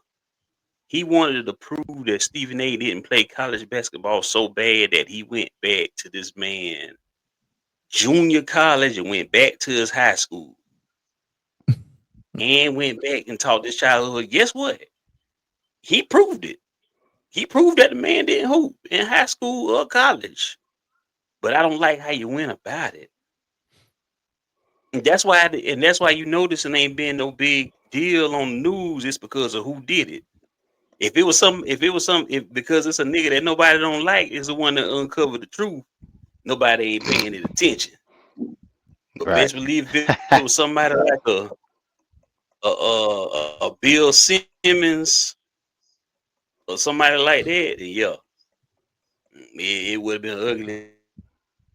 He wanted to prove that Stephen A. didn't play college basketball so bad that he went back to this man junior college and went back to his high school and went back and taught this childhood. Guess what? He proved it. He proved that the man didn't hoop in high school or college. But I don't like how you went about it. And that's why you notice it ain't been no big deal on the news. It's because of who did it. If because it's a nigga that nobody don't like is the one that uncovered the truth, nobody ain't paying it attention. But Right. best believe if it was somebody like a Bill Simmons or somebody like that, then yeah, it would have been ugly.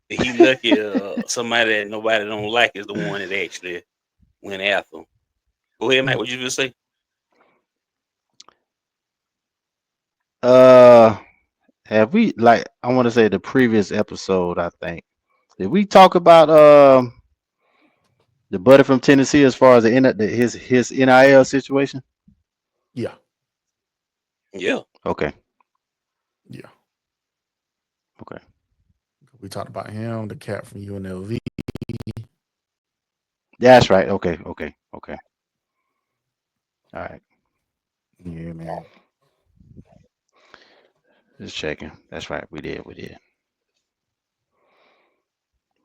He lucky somebody that nobody don't like is the one that actually went after him. Go ahead, Mike. What you just say? Have we, like, I want to say the previous episode, I think. Did we talk about the buddy from Tennessee as far as his NIL situation? Yeah. Yeah. Okay. Yeah. Okay. We talked about him, the cat from UNLV. That's right. Okay. All right. Yeah, man. Just checking. That's right. We did.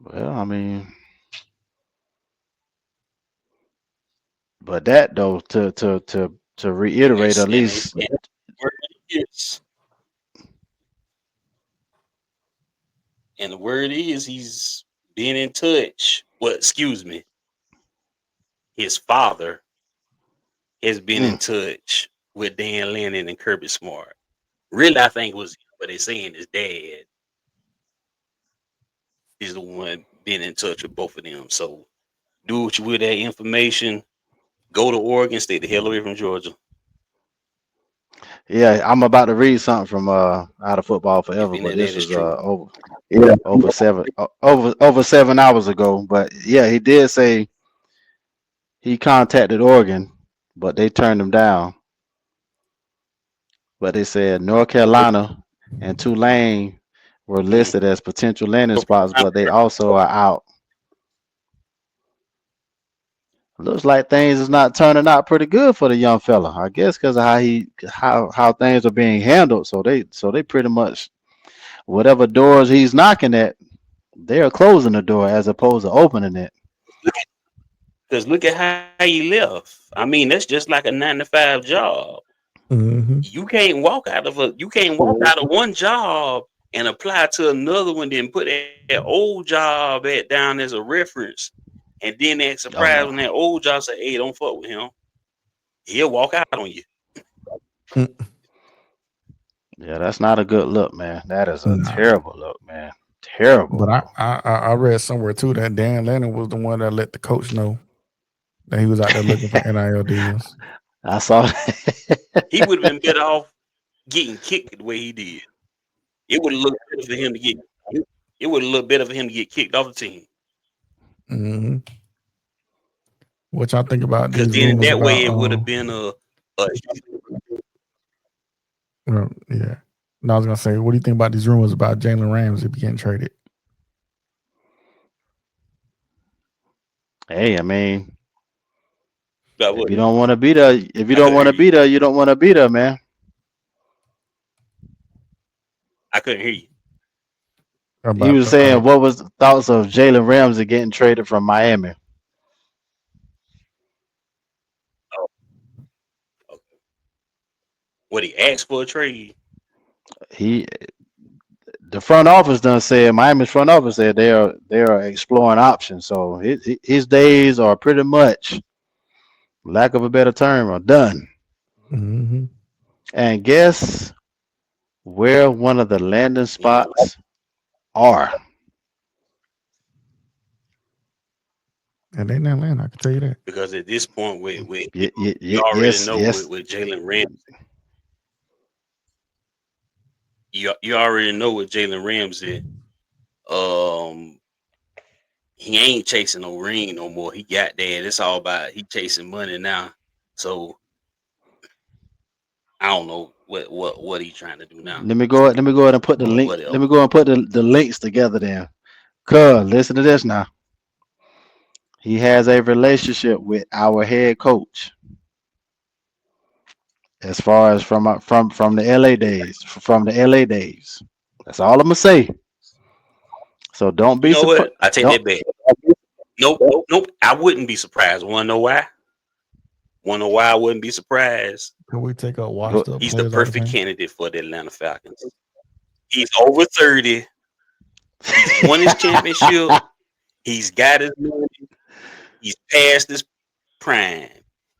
Well, I mean, but that though, to reiterate, at least. And the word is he's been in touch. Well, excuse me. His father has been in touch with Dan Lannon and Kirby Smart. Really, I think was what they're saying his dad is the one been in touch with both of them. So do what you will with that information. Go to Oregon, stay the hell away from Georgia. Yeah, I'm about to read something from Out of Football If Forever, any but of that this is was true. over 7 hours ago. But yeah, he did say he contacted Oregon, but they turned him down. But they said North Carolina and Tulane were Mm. listed as potential landing spots, but they also are out. Looks like things is not turning out pretty good for the young fella. I guess because of how things are being handled. So they pretty much whatever doors he's knocking at, they're closing the door as opposed to opening it. Because look at how he left. I mean, that's just like a 9 to 5 job. Mm-hmm. You can't walk out of one job and apply to another one, then put that old job down as a reference, and then act Oh surprised no. when that old job say, "Hey, don't fuck with him." He'll walk out on you Yeah, that's not a good look, man. That is a Nah. terrible look, man. Terrible. But I read somewhere too that Dan Lennon was the one that let the coach know that he was out there looking for NIL deals. I saw that. he would have been better off getting kicked the way he did. It would have looked better for him to get. It would have looked better for him to get kicked off the team. Mm-hmm. What y'all think about Because these then rumors that way about? it would have been Yeah. No, I was gonna say, what do you think about these rumors about Jalen Ramsey getting traded? Hey, I mean, if you I don't want to be there, if you don't couldn't want hear to you. be there, you don't want to be there, man. I couldn't hear you. He About was saying, what was the thoughts of Jalen Ramsey getting traded from Miami? Oh, okay. What he asked for a trade? The front office done said Miami's front office said they are exploring options. So his days are pretty much, lack of a better term, are done. mm-hmm. And guess where one of the landing No, spots are? And they not land, I can tell you that. because at this point, you already Yes, know yes. with Jalen Ramsey, you already know with Jalen Ramsey. Um, he ain't chasing no ring no more. He got that. It's all about he chasing money now. So I don't know what he trying to do now. Let me go ahead and put the But link. whatever. Let me go and put the links together then. Cuz, listen to this now. He has a relationship with our head coach. As far as from the LA days, from the LA days. That's all I'm gonna say. So don't You be know surprised. what? I take Don't. that back. Nope. I wouldn't be surprised. Wanna know why? I wouldn't be surprised? Can we take up Go, washed up He's the players out the perfect game? candidate for the Atlanta Falcons. He's over 30. He's won his championship. He's got his money. He's past his prime.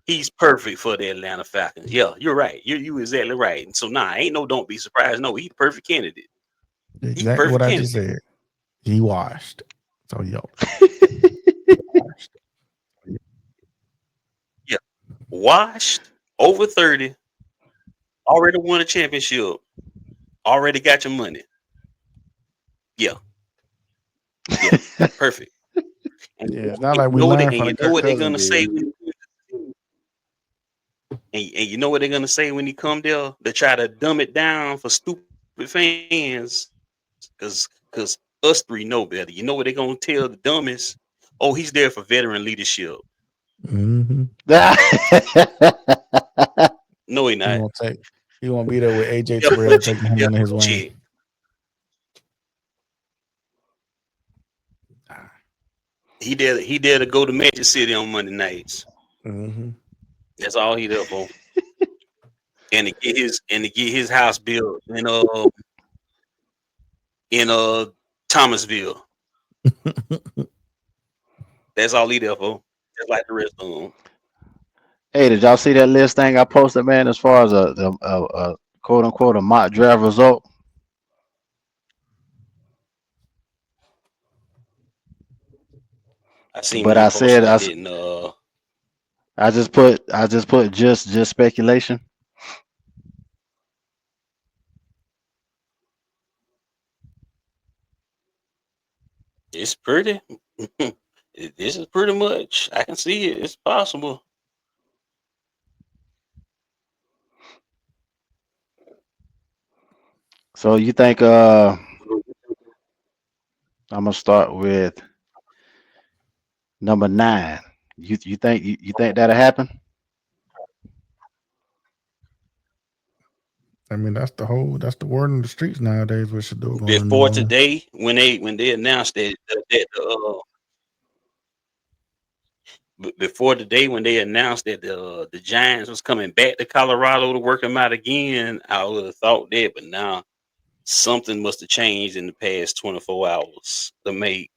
He's perfect for the Atlanta Falcons. Yeah, you're right. You exactly right. And so ain't no don't be surprised. No, he's perfect candidate. He's Exactly what perfect I just candidate. said. He washed. So washed. Yeah. Washed, over 30, already won a championship, already got your money. Yeah. Perfect. And Yeah, it's not like we learned from you the know Kirk what they're Cousins gonna say deal. and you know what they're gonna say when he come there? They try to dumb it down for stupid fans. Cause us three know better. You know what they're gonna tell the dumbest? Oh, he's there for veteran leadership. Mm-hmm. No, he He not. won't take. He won't be there with AJ Yeah, Terrell taking him under his wing. check. He dare to go to Magic City on Monday nights. Mm-hmm. That's all he there for. And to get his house built in Thomasville. That's all he there for. Just like the rest of them. Hey, did y'all see that list thing I posted, man? As far as a quote unquote a mock draft result. I seen But when you I said posted. I didn't. I just put just speculation. It's pretty. This is pretty much. I can see it. It's possible. So you think I'm gonna start with number 9. You think that'll happen? I mean, that's the word in the streets nowadays. What Shedeur going to New Before Orleans. today, when they announced before the day when they announced that the Giants was coming back to Colorado to work them out again, I would have thought that, but now something must have changed in the past 24 hours to make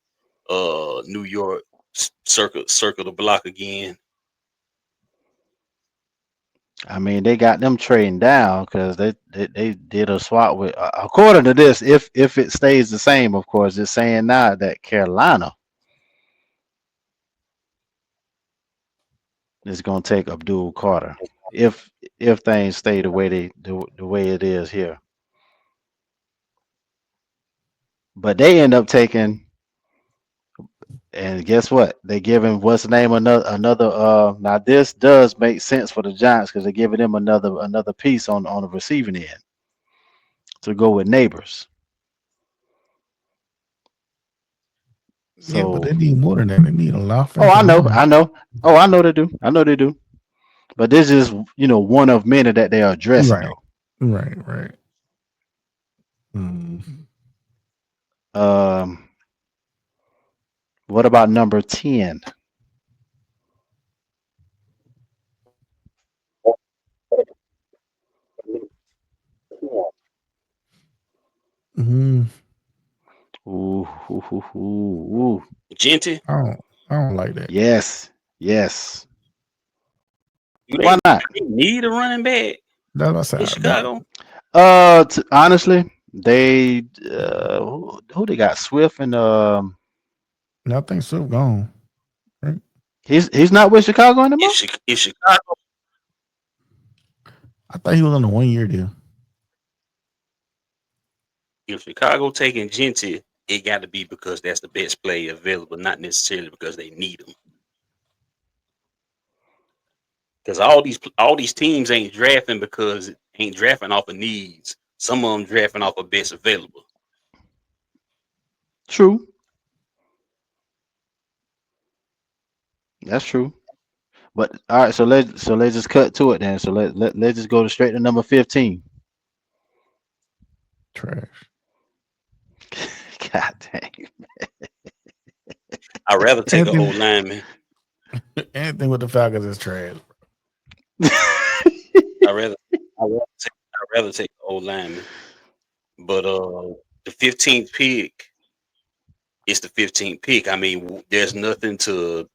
New York circle the block again. I mean, they got them trading down because they did a swap with. According to this, if it stays the same, of course, it's saying now that Carolina is going to take Abdul Carter if things stay the way the way it is here. But they end up taking, and guess what? They giving what's the name another. Now this does make sense for the Giants because they're giving them another piece on the receiving end to go with Neighbors. Yeah, but So, they need more than that. They need a lot. oh, I know. Oh, I know they do. But this is one of many that they are addressing Right, though. right. What about number 10? Ooh. Genty, I don't like that. Yes. do Why not? they need a running back That's in Chicago? Honestly, they who they got? Swift and I think Swift gone. Right? He's not with Chicago anymore. If Chicago, I thought he was on a 1-year deal. if Chicago taking Genty, it got to be because that's the best player available, not necessarily because they need him. Because all these teams ain't drafting off of needs. Some of them drafting off of best available. True. That's true. But all right, so let's just cut to it then. So let's just go straight to number 15. Trash. God dang. I'd rather take an old lineman. Anything with the Falcons is trash. I'd rather take an old lineman. But the 15th pick is the 15th pick. I mean, there's nothing to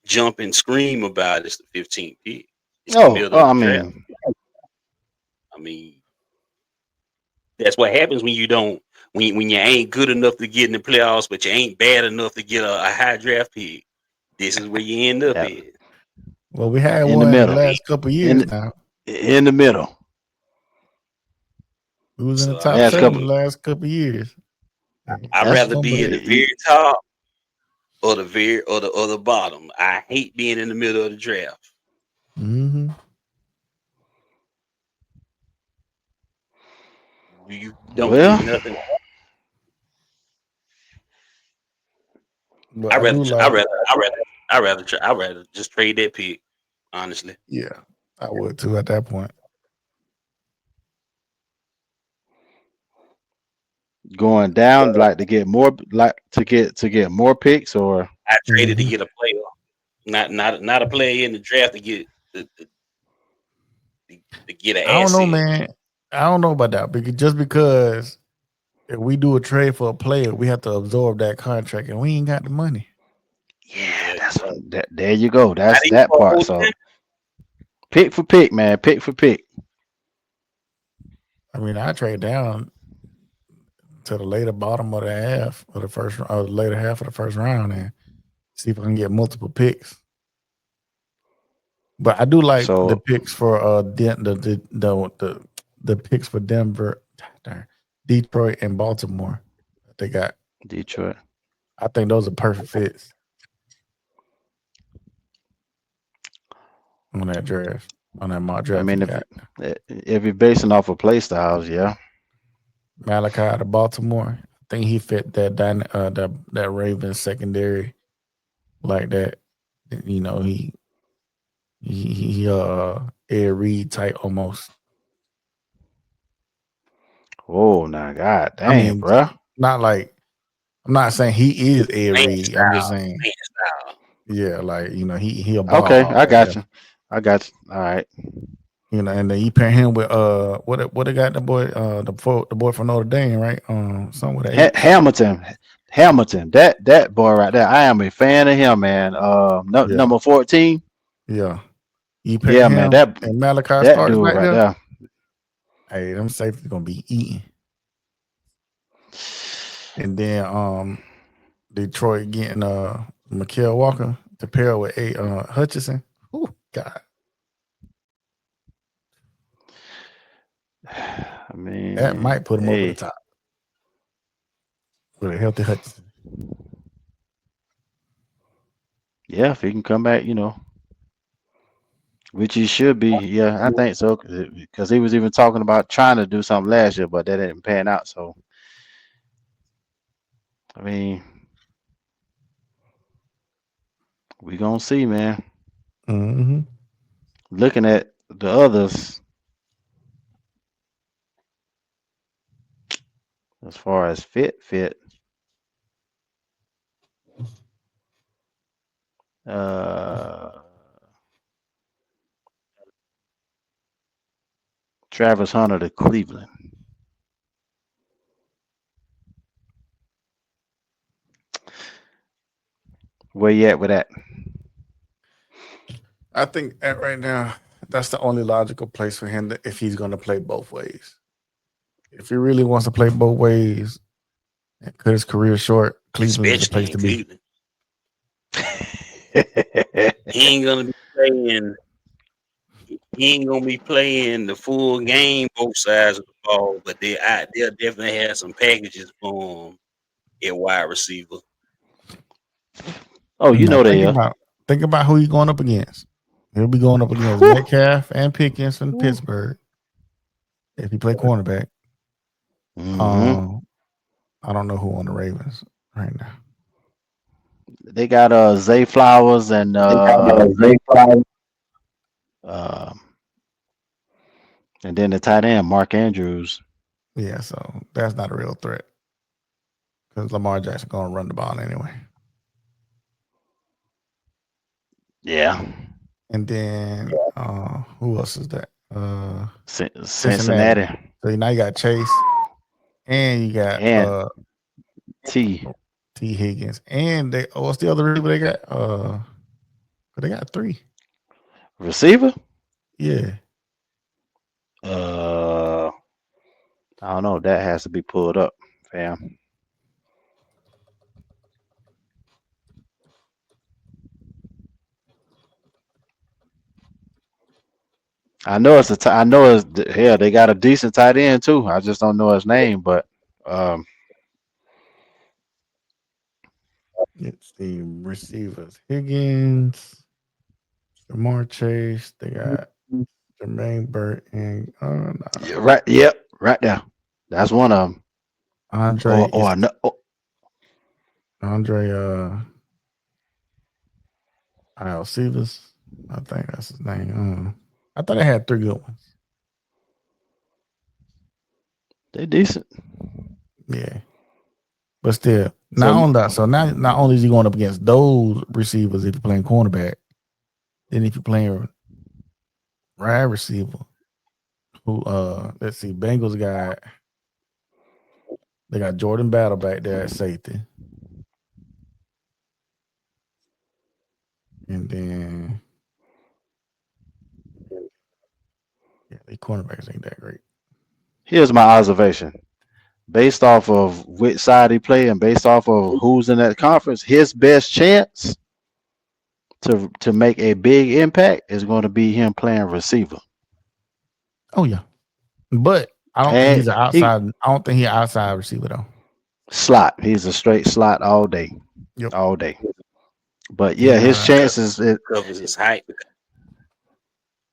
jump and scream about. It's the 15th pick. It's the middle of the draft. I mean, that's what happens when you don't when you ain't good enough to get in the playoffs, but you ain't bad enough to get a high draft pick. This is where you end up at. Well, we had in one the in middle. the last couple of years now. In the middle. We was in the top 7 the last couple of years. I'd rather be in the very top or the bottom. I hate being in the middle of the draft. Mm-hmm. You don't get nothing. I'd rather just trade that pick, honestly. Yeah, I would too at that point. Going down to get more to get more picks, or I traded to get a player, not a player in the draft to get to get an asset. I don't know, man. I don't know about that because if we do a trade for a player, we have to absorb that contract, and we ain't got the money. Yeah, that's there you go. That's that part. So pick for pick, man. Pick for pick. I mean, I trade down to the later bottom of the half of the first, or the later half of the first round, and see if I can get multiple picks. But I do like the picks for the picks for Denver, Detroit, and Baltimore. They got Detroit. I think those are perfect fits on that draft, on that mock draft. I mean, You got if you're basing off of play styles, yeah. Malachi out of Baltimore. I think he fit that Ravens secondary like that. You know, he Ed Reed type almost. Oh, now, God I dang, mean, bruh. not like I'm not saying he is Ed Man Reed. I'm just style. saying, Man style. yeah, like he a ball Okay, hog I right got there. you. I got you. All right. You know, and then you pair him with what they got the boy the boy from Notre Dame, right? Something with an H. Hamilton. That boy right there. I am a fan of him, man. Yeah, Number 14. yeah. You pair Yeah, man. him and Malachi That starts dude back right there. there. Hey, them safeties gonna be eating. And then Detroit getting Mikael Walker to pair with Hutchinson. Oh God, I that mean, might put him over the hey, top with a healthy Hutchinson. yeah, if he can come back, which he should be. Yeah, I think so. Because he was even talking about trying to do something last year, but that didn't pan out. So, I mean, we gonna see, man. Mm-hmm. Looking at the others as far as fit. Uh, Travis Hunter to Cleveland. Where you at with that? I think right now that's the only logical place for him if he's going to play both ways. If he really wants to play both ways and cut his career short, Cleveland is the Especially place in to be. Cleveland. He ain't gonna be playing. He ain't gonna be playing the full game, both sides of the ball. But they'll definitely have some packages for him at wide receiver. Oh, you Now know they are. think about who he's going up against. He'll be going up against Whew. Metcalf and Pickens from Whew. Pittsburgh if he play cornerback. Mm-hmm. I don't know who on the Ravens right now. They got Zay Flowers and and then the tight end Mark Andrews. Yeah, so that's not a real threat because Lamar Jackson going to run the ball anyway. Yeah. And then who else is that? Cincinnati So now you got Chase and you got and T. Higgins. And what's the other receiver they got? They got 3. Receiver? Yeah. I don't know. That has to be pulled up, fam. I know it's hell. They got a decent tight end too. I just don't know his name, but It's the receivers. Higgins, Jamar Chase. They got Jermaine Burt and right. Yep. Right there. That's one of them. Andre Andre Alcivas. I think that's his name. I thought they had 3 good ones. They decent. Yeah. But still, not only is he going up against those receivers if you're playing cornerback, then if you're playing wide receiver, who let's see, Bengals they got Jordan Battle back there at safety. And then the cornerbacks ain't that great. Here's my observation. Based off of which side he play and based off of who's in that conference, his best chance to make a big impact is going to be him playing receiver. Oh yeah. But I don't think he's an outside receiver though. Slot. He's a straight slot all day. all day. But yeah, his chances covers his height.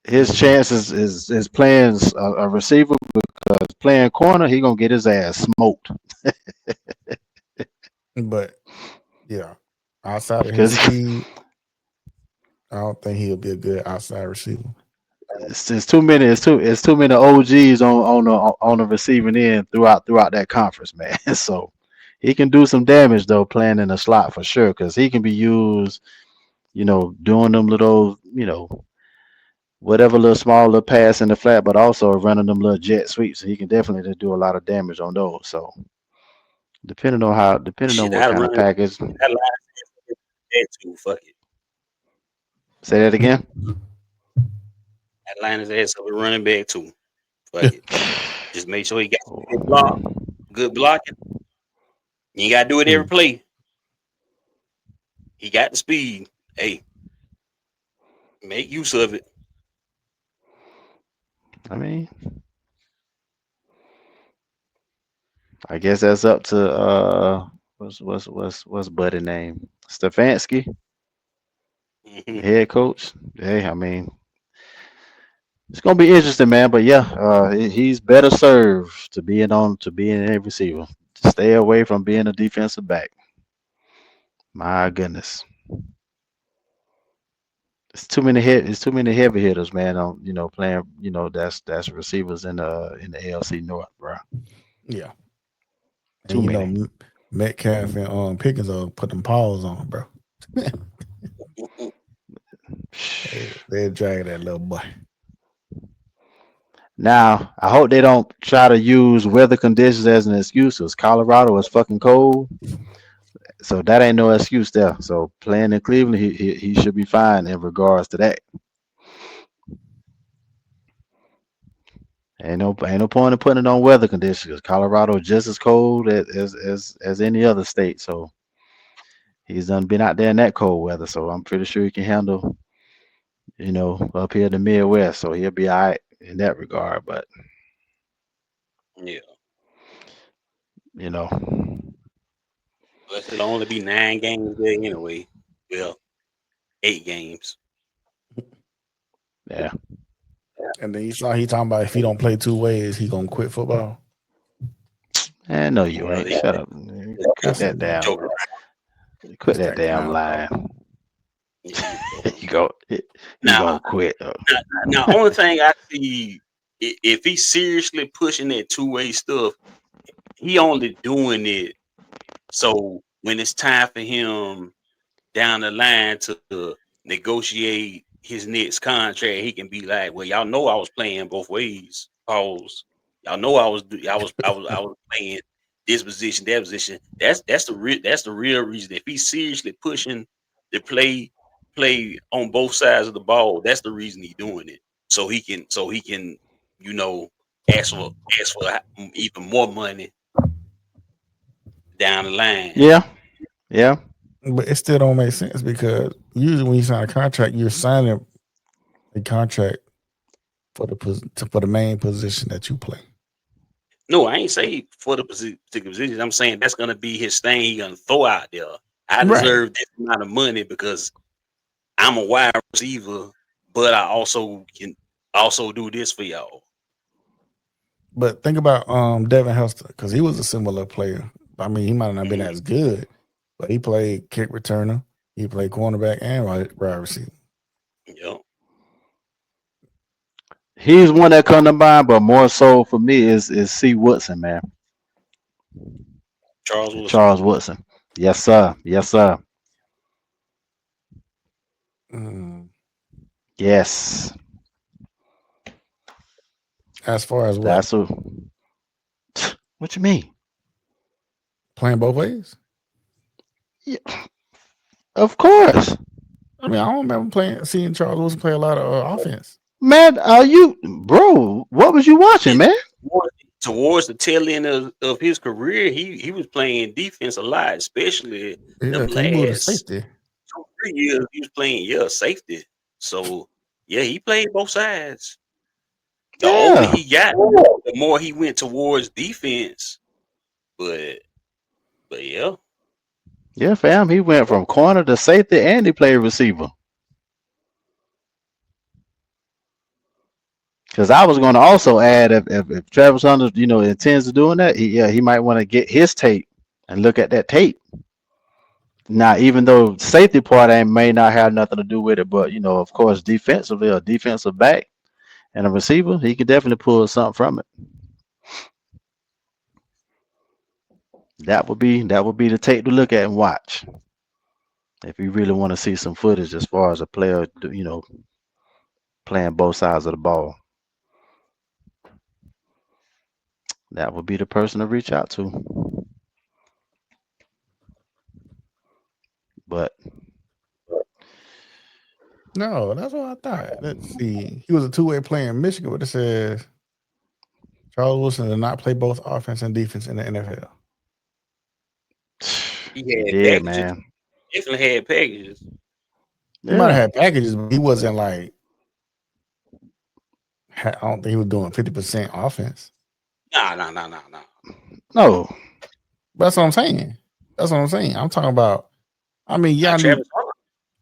his chances is playing a receiver, because playing corner he gonna get his ass smoked. But yeah, outside of his Because speed, I don't think he'll be a good outside receiver. it's too many OGs on the receiving end throughout that conference, man. So he can do some damage though playing in the slot for sure, because he can be used, doing them little, whatever little small little pass in the flat, but also running them little jet sweeps. He can definitely do a lot of damage on those. So depending on what I'd kind of run it. package. That line too. Fuck it. Say that again. That line his ass up a running back too. Fuck it. Just make sure he got good blocking. You ain't gotta do it every play. He got the speed. Hey, make use of it. I mean, I guess that's up to what's buddy name? Stefanski, head coach. Hey, I mean, it's gonna be interesting, man. But yeah, he's better served to being a receiver. To stay away from being a defensive back. My goodness, it's too many heavy hitters, man. On playing, that's receivers in the ALC North, bro. Yeah, Too and many. Metcalf and Pickens will put them paws on, bro. They'll drag that little boy. Now, I hope they don't try to use weather conditions as an excuse, because Colorado is fucking cold. So that ain't no excuse there. So playing in Cleveland, he should be fine in regards to that. Ain't no point in putting it on weather conditions, because Colorado is just as cold as any other state. So he's done been out there in that cold weather. So I'm pretty sure he can handle, up here in the Midwest. So he'll be all right in that regard. But Yeah. But it'll only be 9 games there anyway. Well, 8 games. Yeah. And then he talking about if he don't play 2 ways, he gonna quit football. No, you ain't. Shut up. Quit that damn line. You gonna quit. Now, only thing I see, if he's seriously pushing that 2-way stuff, he only doing it so when it's time for him down the line to negotiate his next contract, he can be like, "Well, y'all know I was playing both ways. Pause. Y'all know I was playing this position, that position. That's the real reason. If he's seriously pushing the play on both sides of the ball, that's the reason he's doing it. So he can ask for even more money down the line. Yeah. But it still don't make sense, because usually when you sign a contract, you're signing a contract for the main position that you play. No, I ain't say for the particular position. I'm saying that's gonna be his thing. He gonna throw out there. I deserve this amount of money because I'm a wide receiver, but I also can do this for y'all. But think about Devin Hester, because he was a similar player. I mean, he might not have been as good, but he played kick returner, he played cornerback and wide receiver. Yeah. He's one that come to mind, but more so for me is C. Woodson, man. Charles Woodson. Yes, sir. Yes. As far as what? What you mean? Playing both ways? Yeah. Of course. I mean, I don't remember seeing Charles Woodson play a lot of offense. Man, bro? What was you watching, man? Towards the tail end of his career, he was playing defense a lot, especially the last 2-3 years. He was playing safety. So he played both sides. The older he got, the more he went towards defense. But yeah. Yeah, fam. He went from corner to safety and he played receiver. Because I was going to also add if Travis Hunter, intends to doing that, he might want to get his tape and look at that tape. Now, even though safety part may not have nothing to do with it, but of course, defensively, a defensive back and a receiver, he could definitely pull something from it. That would be the tape to look at and watch if you really want to see some footage as far as a player, playing both sides of the ball. That would be the person to reach out to. But No, that's what I thought. Let's see. He was a two-way player in Michigan, but it says Charles Wilson did not play both offense and defense in the NFL. He he had did, packages. man. Definitely had packages. He might have had packages, but he wasn't like. I don't think he was doing 50% offense. Nah. No. That's what I'm saying. I'm talking about. I mean, yeah, Travis Hunter.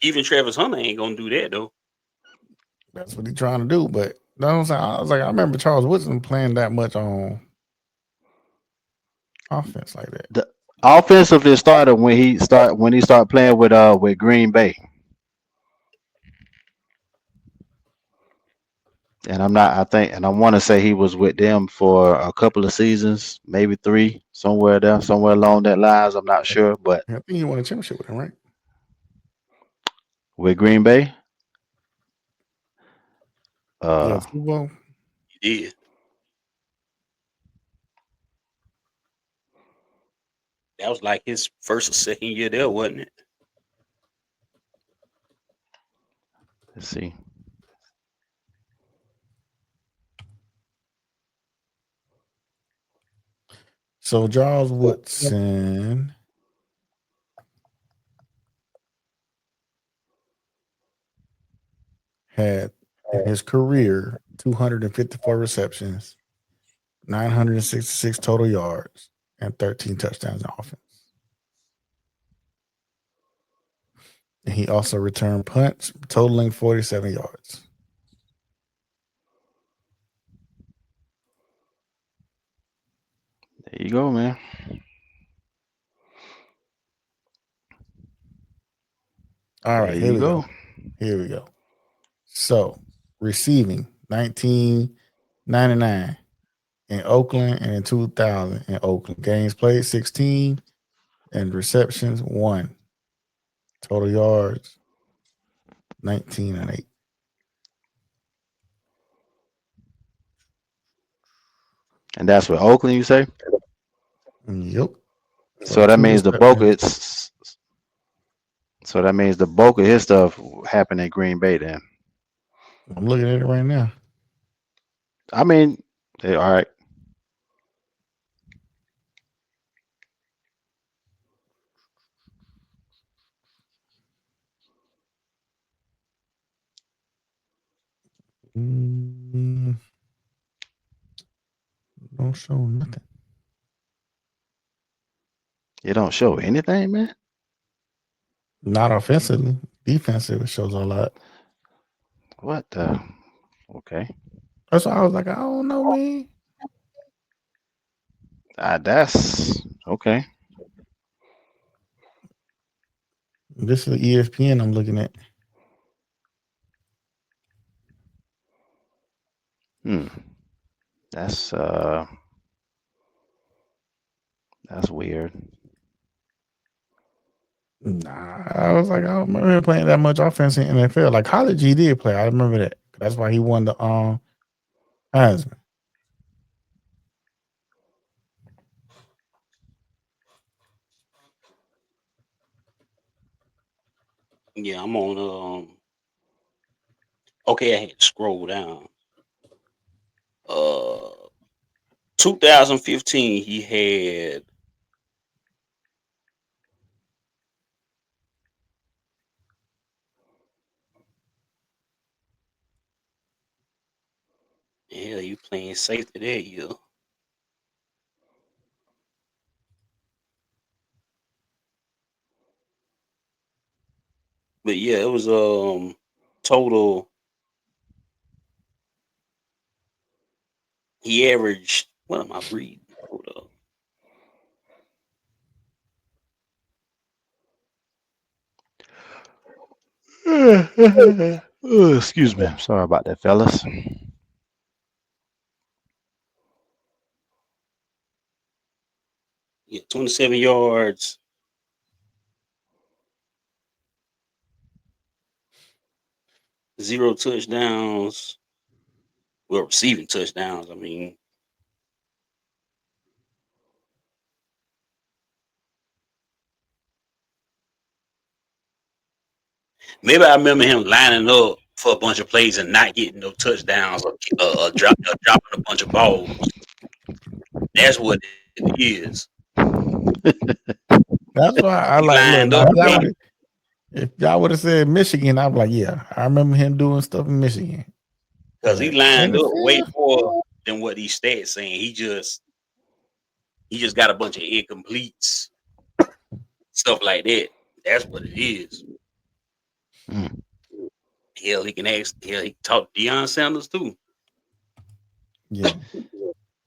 Even Travis Hunter ain't gonna do that though. That's what he's trying to do. But that's what I'm saying. I was like, I remember Charles Woodson playing that much on offense like that. The offensively started when he started playing with Green Bay. And I want to say he was with them for a couple of seasons, maybe 3, somewhere along that lines. I'm not sure, but I think he won a championship with him, right? with Green Bay, Yeah, Super Bowl. Yeah. That was like his first or second year there, wasn't it? let's see. So Charles Woodson had in his career 254 receptions, 966 total yards, and 13 touchdowns in offense. And he also returned punts, totaling 47 yards. There you go, man. All right, here we go. Here we go. So, receiving 1999 in Oakland and in 2000 in Oakland. Games played 16 and receptions 1. Total yards 19 and 8. And that's what Oakland, you say? Yep. So that means the bulk of his stuff happened in Green Bay then. I'm looking at it right now. I mean, all right. Don't show nothing. It don't show anything, man. Not offensively. Defensively, it shows a lot. What the? Okay. That's why I was like, I don't know, man. That's okay. This is ESPN I'm looking at. That's weird. Nah, I was like, I don't remember him playing that much offense in NFL. Like college, he did play. I remember that. That's why he won the Heisman. Yeah, I'm on. Okay, I had to scroll down. 2015, he had. Yeah, you playing safety that year. But yeah, it was total. He averaged. What am I reading? Hold up. Oh, excuse me. Sorry about that, fellas. Yeah, 27 yards, 0 touchdowns. Well, receiving touchdowns. I mean, maybe I remember him lining up for a bunch of plays and not getting no touchdowns or dropping a bunch of balls. That's what it is. That's why I He like. Look, lined now up. Man. if y'all would have said Michigan, I'm like, yeah, I remember him doing stuff in Michigan. Because he But lined up way NFL, more than what these stats saying. He just got a bunch of incompletes, stuff like that. That's what it is. Mm. Hell, he can ask. Hell, he can talk to Deion Sanders too. yeah,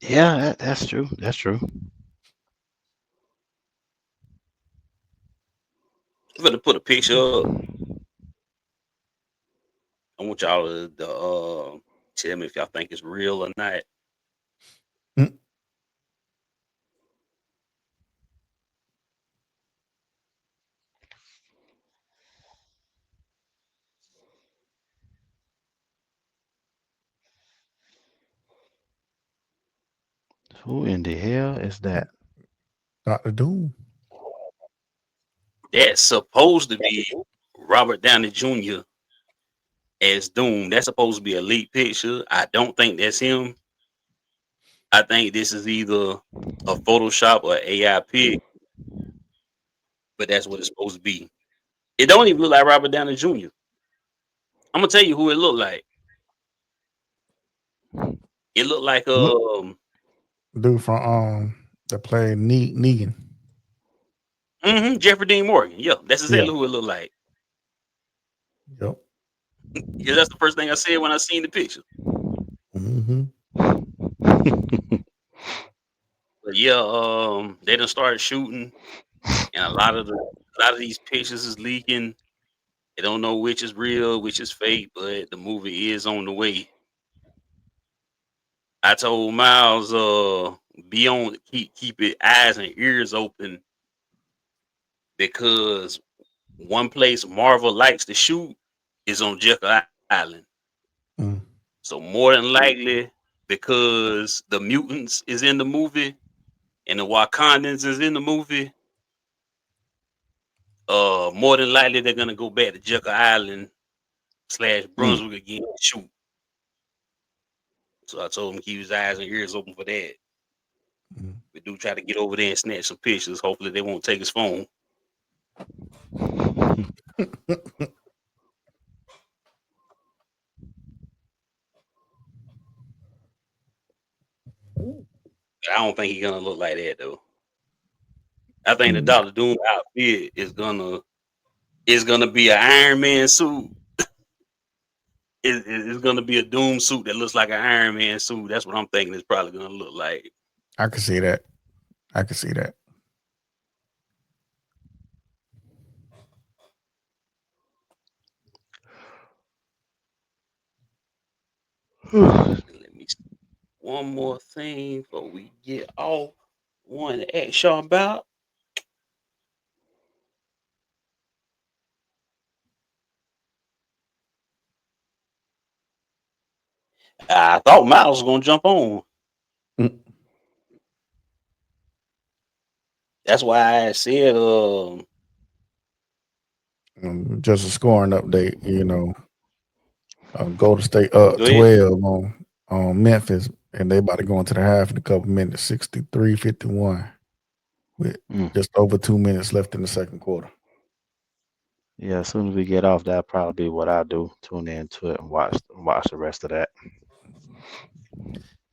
Yeah, that's true. That's true. I'm gonna put a picture up. I want y'all to tell me if y'all think it's real or not. Mm. Who in the hell is that? Dr. Doom. That's supposed to be Robert Downey Jr. as Doom. That's supposed to be a leaked picture. I don't think that's him. I think this is either a Photoshop or AI pic, but that's what it's supposed to be. It don't even look like Robert Downey Jr. I'm gonna tell you who it looked like. It looked like Look, dude from that played Negan. Jeffrey Dean Morgan. Yeah, that's Yeah. exactly who it looked like. Yep. Yeah, that's the first thing I said when I seen the picture. Mm-hmm. But yeah, they done started shooting, and a lot of these pictures is leaking. They don't know which is real, which is fake, but the movie is on the way. I told Miles, be on, keep your eyes and ears open because one place Marvel likes to shoot is on Jekyll Island. Mm. So more than likely, because the mutants is in the movie and the Wakandans is in the movie, more than likely they're gonna go back to Jekyll Island / Mm. Brunswick again and shoot. So I told him keep his eyes and ears open for that. Mm. We do try to get over there and snatch some pictures. Hopefully they won't take his phone. But I don't think he's gonna look like that though. I think the Doctor Doom outfit is gonna be an Iron Man suit. It's gonna be a Doom suit that looks like an Iron Man suit. That's what I'm thinking it's probably gonna look like. I can see that. I can see that. Let me see. One more thing before we get off. One to ask y'all about. I thought Miles was gonna jump on. Mm. That's why I said Just a scoring update, Golden State up go ahead. 12 on Memphis, and they about to go into the half in a couple minutes, 63-51, with Mm. just over 2 minutes left in the second quarter. Yeah, as soon as we get off, that'll probably be what I do. Tune into it and watch the rest of that.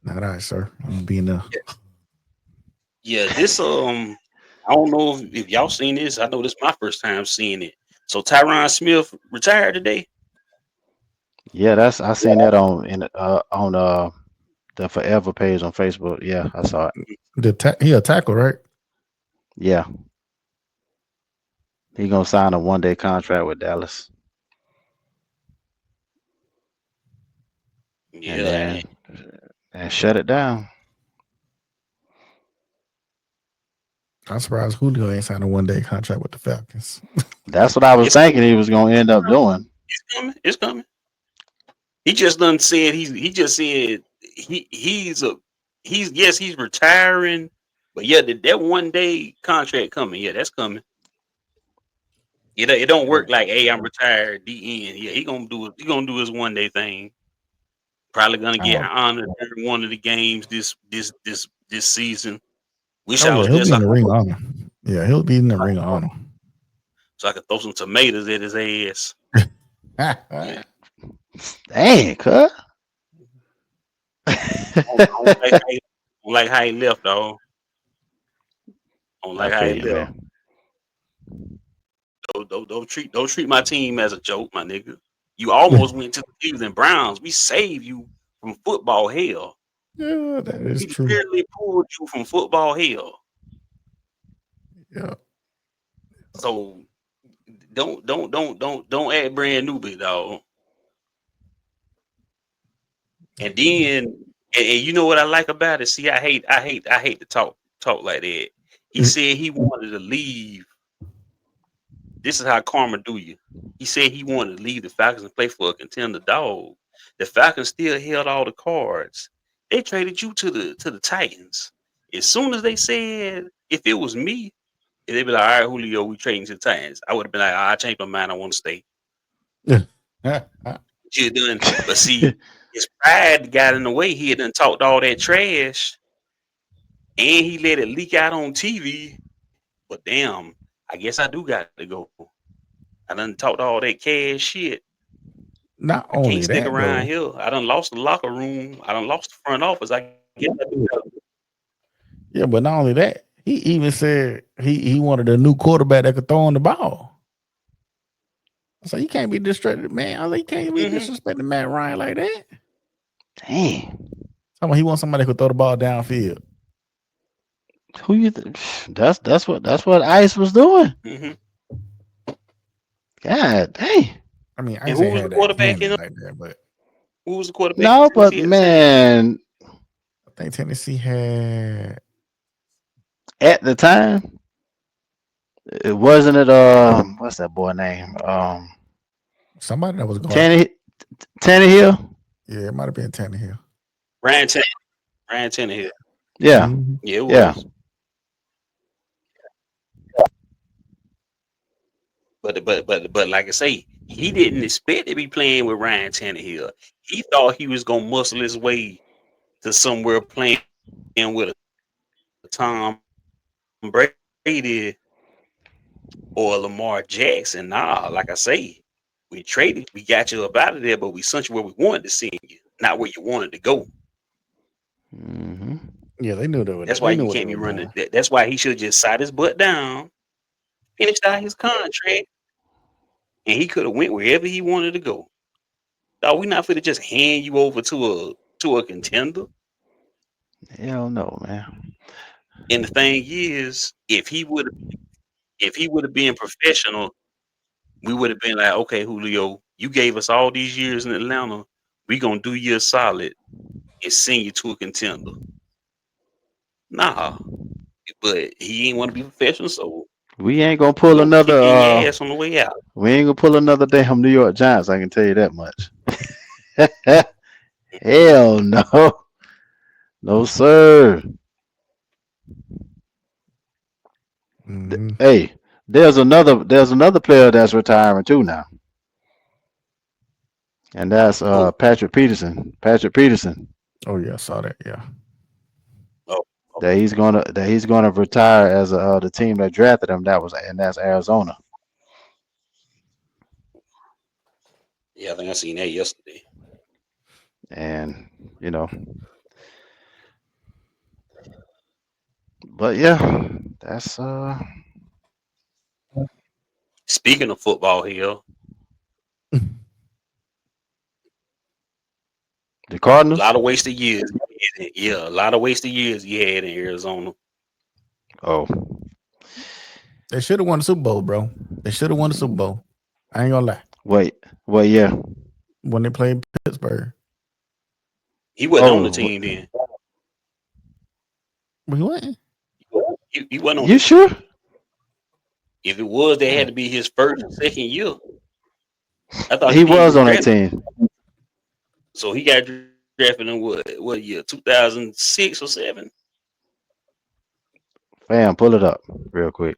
All right, sir. I'm gonna be in there. Yeah, this I don't know if y'all seen this. I know this is my first time seeing it. So Tyron Smith retired today. Yeah, I seen that on the Forever page on Facebook. Yeah, I saw it. He a tackle, right? Yeah, he gonna sign a 1-day contract with Dallas, and Yeah, then shut it down. I'm surprised Julio ain't signed a 1-day contract with the Falcons. That's what I was it's thinking he was gonna end up doing. coming. It's coming. He just done said he just said he's retiring, but yeah, that 1-day contract coming. Yeah, that's coming. It don't work like, hey, I'm retired. The end. Yeah, he gonna do it. He gonna do his 1-day thing. Probably gonna get honored during one of the games this season. Wish I Oh was yeah, he'll there be so in the Ring of Honor. Yeah, he'll be in the Ring of Honor. I could throw some tomatoes at his ass. Dang, cut. I don't like how he left, though. I don't like how he left. Man. Don't treat my team as a joke, my nigga. You almost went to the Cleveland Browns. We saved you from football hell. Yeah, that is We true. literally pulled you from football hell. Yeah. So don't act brand new, big dog. And then and you know what I like about it? See, I hate to talk like that. He said he wanted to leave. This is how karma do you. He said he wanted to leave the Falcons and play for a contender dog. The Falcons still held all the cards. They traded you to the Titans. As soon as they said, if it was me, they'd be like, all right, Julio, we trading to the Titans. I would have been like, I changed my mind. I want to stay. You done, but see, his pride got in the way. He had done talked all that trash, and he let it leak out on TV. But damn, I guess I do got to go. I done talked all that cash shit. Not I only can't stick that, around though. here. I done lost the locker room. I done lost the front office. I guess I do. Yeah, but not only that, he even said he wanted a new quarterback that could throw on the ball. So you can't be disrespected, man. I like, can't be disrespecting Matt Ryan like that. Dang. He wants somebody who could throw the ball downfield. Who you? That's what Ice was doing. God dang. I mean, Ice ain't had that cannon like that, but who was the quarterback? No, but man, I think Tennessee had at the time. It wasn't it. What's that boy name? Somebody that was going. Tannehill. Yeah, it might have been Tannehill. Ryan Tannehill. Yeah. Yeah, it was. Yeah. But like I say, he didn't expect to be playing with Ryan Tannehill. He thought he was gonna muscle his way to somewhere playing with a Tom Brady or Lamar Jackson. Nah, like I say, we traded, we got you up out of there, but we sent you where we wanted to send you, not where you wanted to go. Yeah, they knew that. That's why you can't be running. That's why he should just sat his butt down, finished out his contract, and he could have went wherever he wanted to go. Dog, we not fit to just hand you over to a contender. Hell no, man. And the thing is, if he would have been professional, we would have been like, okay, Julio, you gave us all these years in Atlanta. We gonna do you a solid and send you to a contender. Nah, but he ain't want to be professional, so we ain't gonna pull another. Ass on the way out. We ain't gonna pull another damn New York Giants. I can tell you that much. Hell no, no sir. Hey, there's another player that's retiring too now, and that's Patrick Peterson. Oh yeah, I saw that. Yeah. That he's gonna retire as the team that drafted him. That's Arizona. Yeah, I think I seen that yesterday. And but yeah, that's Speaking of football here, The a Cardinals. lot of wasted years. Yeah, a lot of wasted years he had in Arizona. Oh, They should have won the Super Bowl, bro. They should have won the Super Bowl. I ain't gonna lie. wait, yeah. When they played Pittsburgh, He wasn't on the Oh, team then. we went. He wasn't on you the sure? team. If it was, they had to be his first or second year. I thought He he didn't was get on that drafted. team. So he got drafted in what year? 2006 or 7? Fam, pull it up real quick.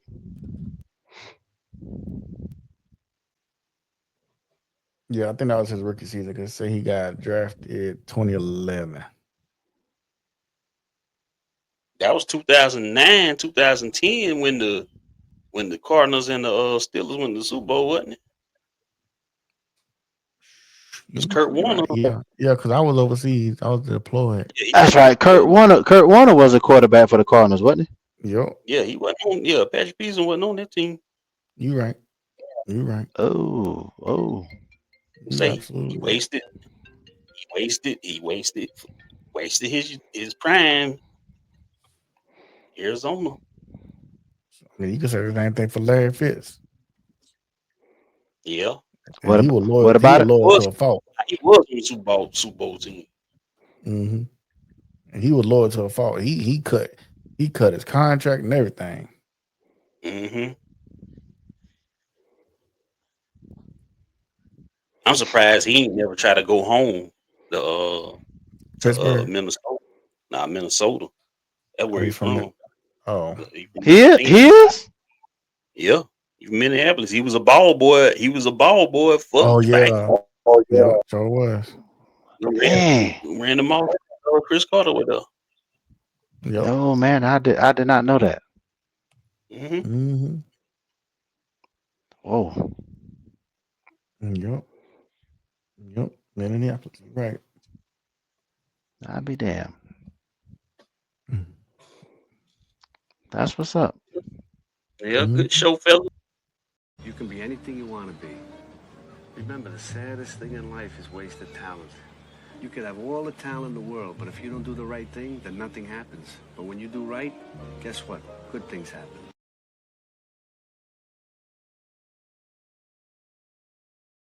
Yeah, I think that was his rookie season. Cause say he got drafted 2011. That was 2009, 2010 when the Cardinals and the Steelers won the Super Bowl, wasn't it? It's Kurt Warner. Right. Yeah, because I was overseas. I was deployed. That's right. Kurt Warner was a quarterback for the Cardinals, wasn't he? Yep. Yeah, he wasn't on. Yeah, Patrick Peterson wasn't on that team. You right. You right. Oh. Say Absolutely. he wasted his prime. Arizona. I mean, you can say the same thing for Larry Fitz. Yeah. And he was loyal. What about he was loyal to a fault. He was on the Super Bowl team. Mm-hmm. And he was loyal to a fault. He cut his contract and everything. Mm-hmm. I'm surprised he ain't never tried to go home to Minnesota. Minnesota. That's where he's from. Oh. He is? Yeah. Minneapolis. He was a ball boy. For yeah. Yeah, sure was. Ran them off. Chris Carter with her. Yep. Oh man, I did not know that. Mm-hmm. Oh. Yep. Minneapolis. Right. I'll be damned. That's what's up. Yeah, good show, fella. You can be anything you want to be. Remember, the saddest thing in life is wasted talent. You could have all the talent in the world, but if you don't do the right thing, then nothing happens. But when you do right, guess what? Good things happen.